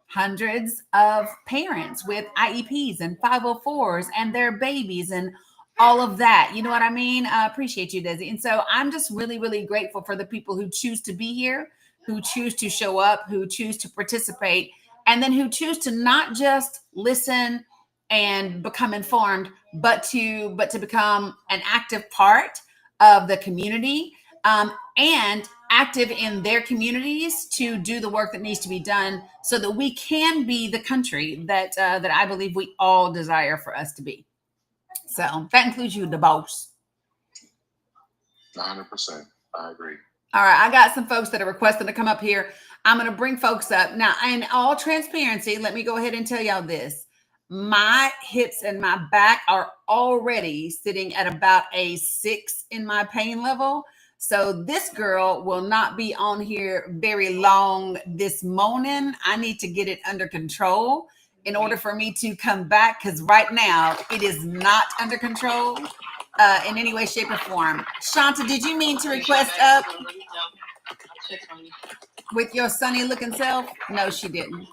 hundreds of parents with IEPs and 504s and their babies and all of that. You know what I mean? I appreciate you, Desi. And so I'm just really, really grateful for the people who choose to be here, who choose to show up, who choose to participate, and then who choose to not just listen and become informed, but to become an active part of the community, and active in their communities to do the work that needs to be done so that we can be the country that I believe we all desire for us to be. So that includes you, the boss. 100%. I agree. All right, I got some folks that are requesting to come up here. I'm going to bring folks up. Now, in all transparency, let me go ahead and tell y'all this. My hips and my back are already sitting at about a 6 in my pain level. So this girl will not be on here very long this morning. I need to get it under control in order for me to come back, because right now it is not under control in any way, shape, or form. Shanta, did you mean to request up with your sunny looking self? No, she didn't.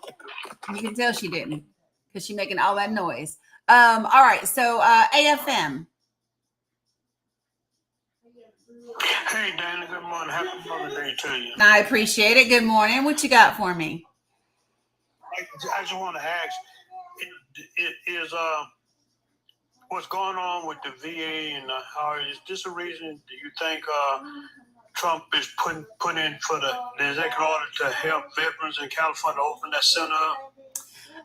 You can tell she didn't, because she's making all that noise. All right, so AFM. Hey, Dana, good morning. Happy Mother's Day to you. I appreciate it. Good morning. What you got for me? I just want to ask, is what's going on with the VA and how is this a reason do you think Trump is put in for the executive order to help veterans in California to open that center up?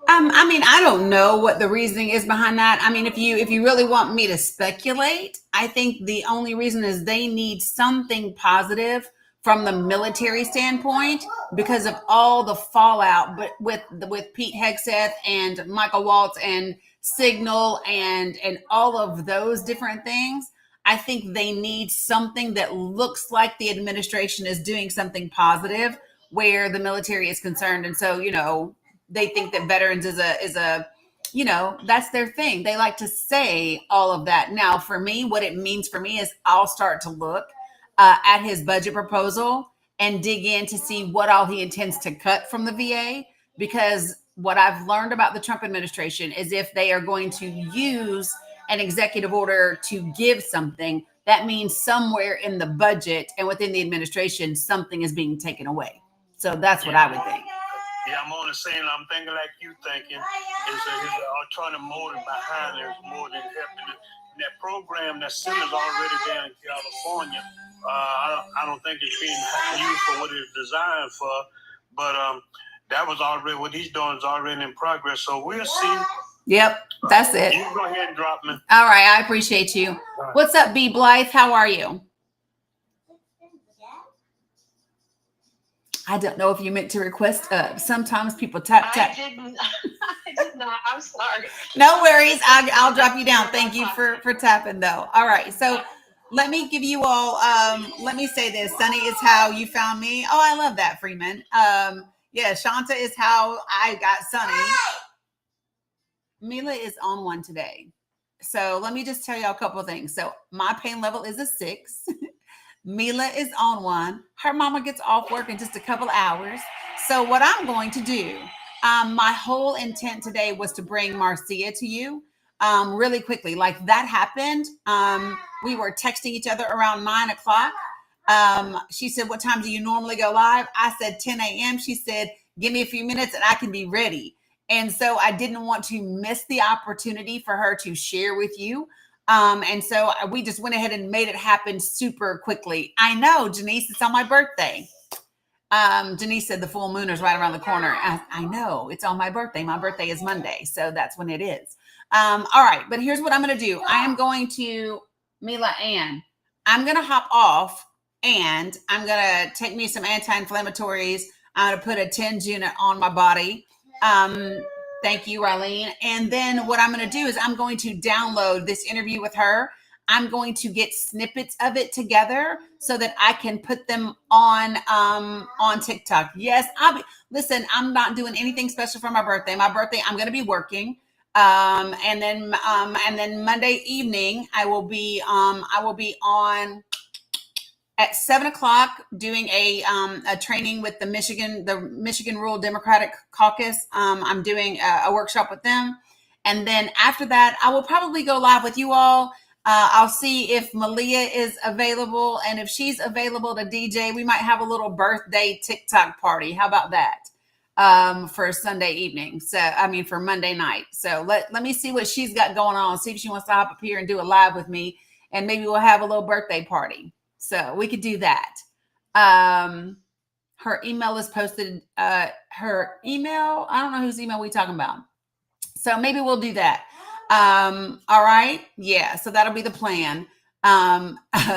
I mean, I don't know what the reasoning is behind that. I mean, if you really want me to speculate, I think the only reason is they need something positive from the military standpoint because of all the fallout, but with Pete Hegseth and Michael Waltz and Signal and all of those different things. I think they need something that looks like the administration is doing something positive where the military is concerned. And so, they think that veterans is a, that's their thing. They like to say all of that. Now, for me, what it means for me is I'll start to look at his budget proposal and dig in to see what all he intends to cut from the VA, because what I've learned about the Trump administration is if they are going to use an executive order to give something, that means somewhere in the budget and within the administration, something is being taken away. So that's what I would think. Yeah, I'm on the same. I'm thinking like you thinking. There's an alternative motive behind there more than helping it. And that program, that center's already down in California. I don't think it's being used for what it's designed for. But that was already, what he's doing is already in progress. So we'll see. Yep, that's it. You go ahead and drop me. All right, I appreciate you. What's up, B. Blythe? How are you? I don't know if you meant to request up. Sometimes people tap. I did not. I'm sorry. No worries. I'll drop you down. Thank you for tapping though. All right. So let me give you all, let me say this. Sunny is how you found me. Oh, I love that, Freeman. Yeah, Shanta is how I got Sunny. Mila is on one today. So let me just tell y'all a couple of things. So my pain level is a 6. Mila is on one. Her mama gets off work in just a couple hours. So what I'm going to do, my whole intent today was to bring Marcia to you really quickly. Like that happened. We were texting each other around 9 o'clock. She said, what time do you normally go live? I said 10 a.m. She said, give me a few minutes and I can be ready. And so I didn't want to miss the opportunity for her to share with you. And so we just went ahead and made it happen super quickly. I know, Janice, it's on my birthday. Janice said the full moon is right around the corner. I know it's on my birthday. My birthday is Monday. So that's when it is. All right, but here's what I'm going to do. I am going to, Mila Ann, I'm going to hop off and I'm going to take me some anti-inflammatories. I'm going to put a TENS unit on my body. Thank you, Raylene. And then what I'm going to do is I'm going to download this interview with her. I'm going to get snippets of it together so that I can put them on TikTok. Yes, listen, I'm not doing anything special for my birthday. My birthday, I'm going to be working. And then Monday evening, I will be on at 7:00 doing a training with the Michigan Rural Democratic Caucus. I'm doing a workshop with them. And then after that, I will probably go live with you all. I'll see if Malia is available. And if she's available to DJ, we might have a little birthday TikTok party. How about that? For Sunday evening. For Monday night. So let me see what she's got going on. See if she wants to hop up here and do a live with me. And maybe we'll have a little birthday party. So we could do that. Her email is posted. Her email, I don't know whose email we talking about. So maybe we'll do that. All right. Yeah. So that'll be the plan.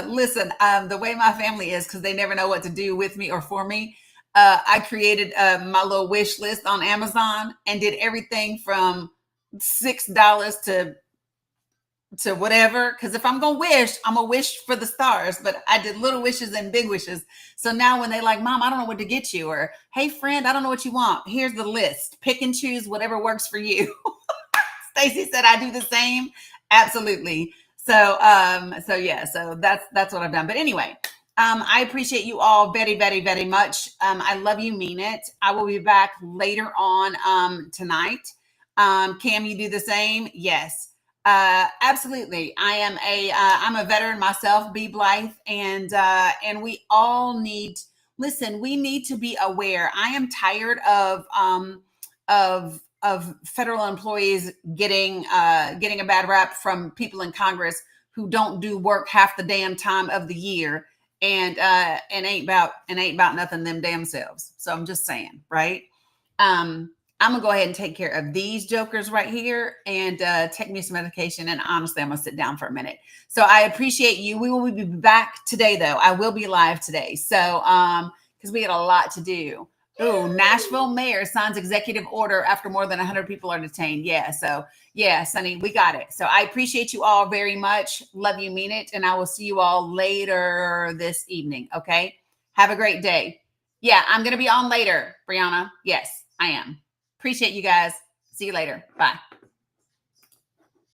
Listen, the way my family is, because they never know what to do with me or for me. I created my little wish list on Amazon and did everything from $6 to whatever. Because if I'm gonna wish, I'm gonna wish for the stars. But I did little wishes and big wishes. So now when they like, Mom, I don't know what to get you, or hey friend, I don't know what you want. Here's the list. Pick and choose whatever works for you. Stacy said I do the same. Absolutely. So that's what I've done. But anyway, I appreciate you all very, very, very much. I love you, mean it. I will be back later on tonight. Cam, you do the same? Yes. Absolutely. I'm a veteran myself, be Blythe, and we all need, listen, we need to be aware. I am tired of federal employees getting a bad rap from people in Congress who don't do work half the damn time of the year and ain't about nothing them damn selves. So I'm just saying, right? I'm gonna go ahead and take care of these jokers right here and take me some medication. And honestly, I'm gonna sit down for a minute. So I appreciate you. We will be back today, though. I will be live today. So because we got a lot to do. Oh, Nashville mayor signs executive order after more than 100 people are detained. Yeah. So yeah, Sonny, we got it. So I appreciate you all very much. Love you, mean it. And I will see you all later this evening. Okay. Have a great day. Yeah, I'm going to be on later, Brianna. Yes, I am. Appreciate you guys. See you later. Bye.